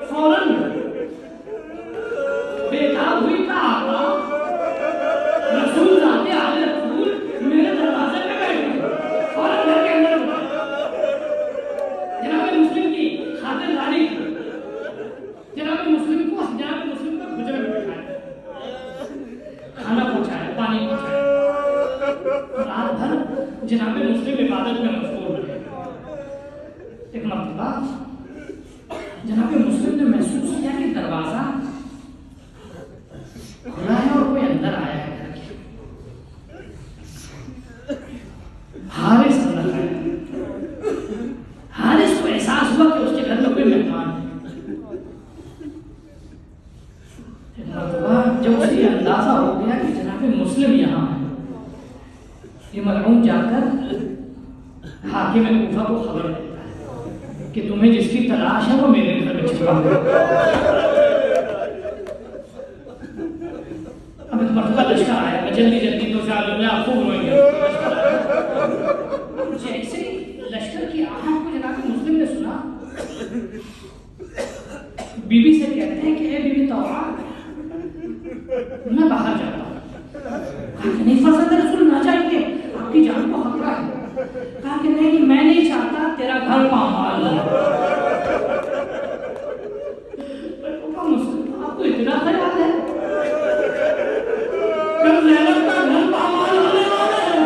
فوراً بیتاب ہوئی کا آقا رسول ذات عالی رسول میرے دروازے پہ بیٹھ گئے. فوراً گھر کے اندر جناب مسلم کی خاطرداری کی, جناب مسلم کو جناب مسلم کو گجرے میں بٹھایا, کھانا پہنچایا, پانی پہنچایا. رات بھر جناب مسلم عبادت میں مشغول رہے. ایک مرتبہ جناب مسلم نے محسوس کیا کہ دروازہ کھلا ہے اور کوئی اندر آیا ہے. حارث اندر آیا. حارث کو احساس ہوا کہ اس کے گھر میں کوئی مہمان ہے. جب اسے یہ اندازہ ہو گیا کہ جناب مسلم یہاں ہے, یہ ملعون جا کر حاکم کوفہ کو خبر دیتا ہے کہ تمہیں جس کی تلاش ہے وہ میرے گھر میں چھپا ہے. لشکر آیا. میں جلدی جلدی 2-4 جملے آپ خوب روئیں گے. جیسے لشکر کی آہٹ کو جناب مسلم نے سنا, بی بی سے کہتے ہیں کہ اے بی بی طوعا, میں باہر جاتا ہوں. کہا کہ نہیں فرزند رسول نہ جائیے, آپ کی جان کو خطرہ ہے. کہا کہ نہیں, میں نہیں چاہتا تیرا گھر پامال ہو. مسلم آپ کو اتنا خیال ہے کہ زینب کا گھر پامال ہونے والا ہے.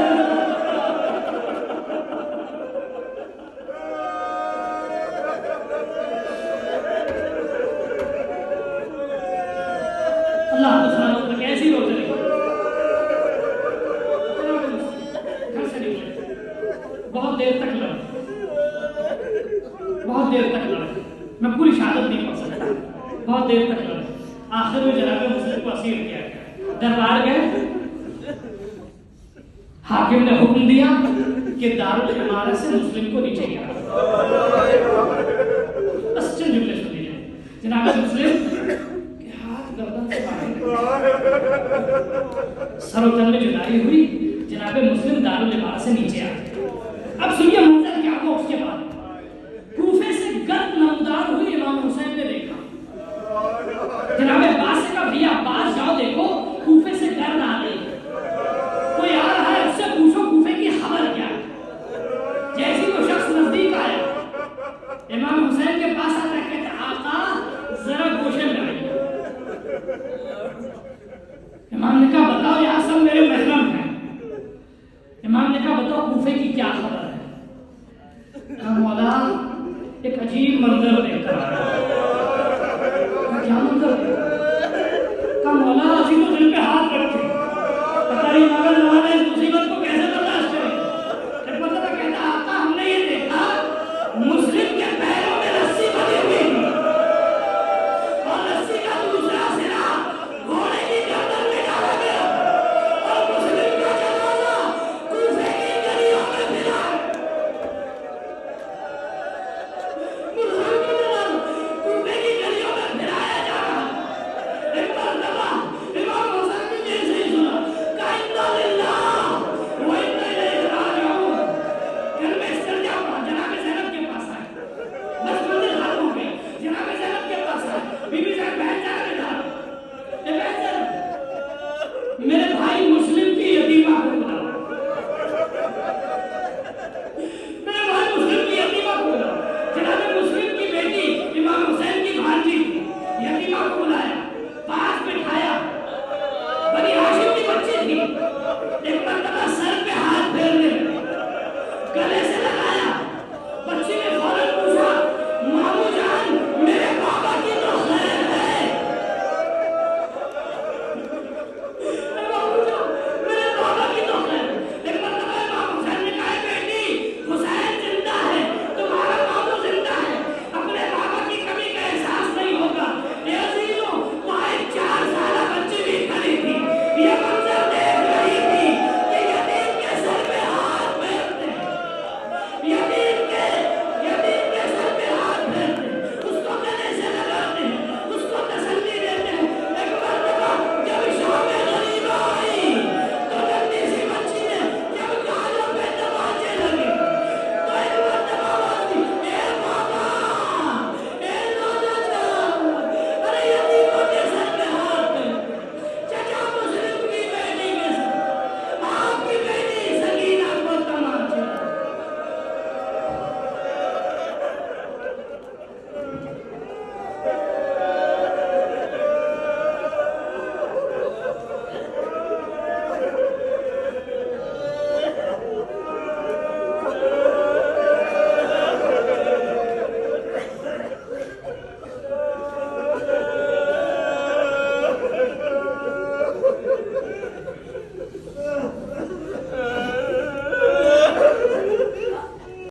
اللہ کو کیسی روز رہی گھر سے نکلے, بہت دیر تک لڑے, بہت دیر تک لڑے. میں پوری شہادت نہیں پڑھ سکتا, بہت دیر تک لڑے. آخر میں جناب مسلم کو اسیر کیا گیا, دربار گئے. حاکم نے حکم دیا کہ دارالامارہ سے مسلم کو نیچے گیا. بس چند جملے سن لیجیے. جناب مسلم کے ہاتھ گردن سے سر و تن میں جدائی ہوئی. جناب مسلم دارالامارہ سے نیچے آ گئے. اب سنیے منظر کیا ہوا. اس کے بعد کوفے سے گرد نمودار ہوئی امام حسین نے دیکھا. جناب عباس سے کہا بھیا عباس جاؤ دیکھو کوفے سے گرد آ گئی, کوئی آ رہا ہے, اس سے پوچھو کوفے کی خبر کیا ہے. جیسی وہ شخص نزدیک آیا, امام حسین کے پاس آتا کہتے آقا ذرا گوشے میں آئیے. امام نے کہا بتاؤ, یہاں سب میرے محرم ہیں. امام نے کہا بتاؤ کوفے کی کیا خبر ہے. کہا مولا ایک عجیب منظر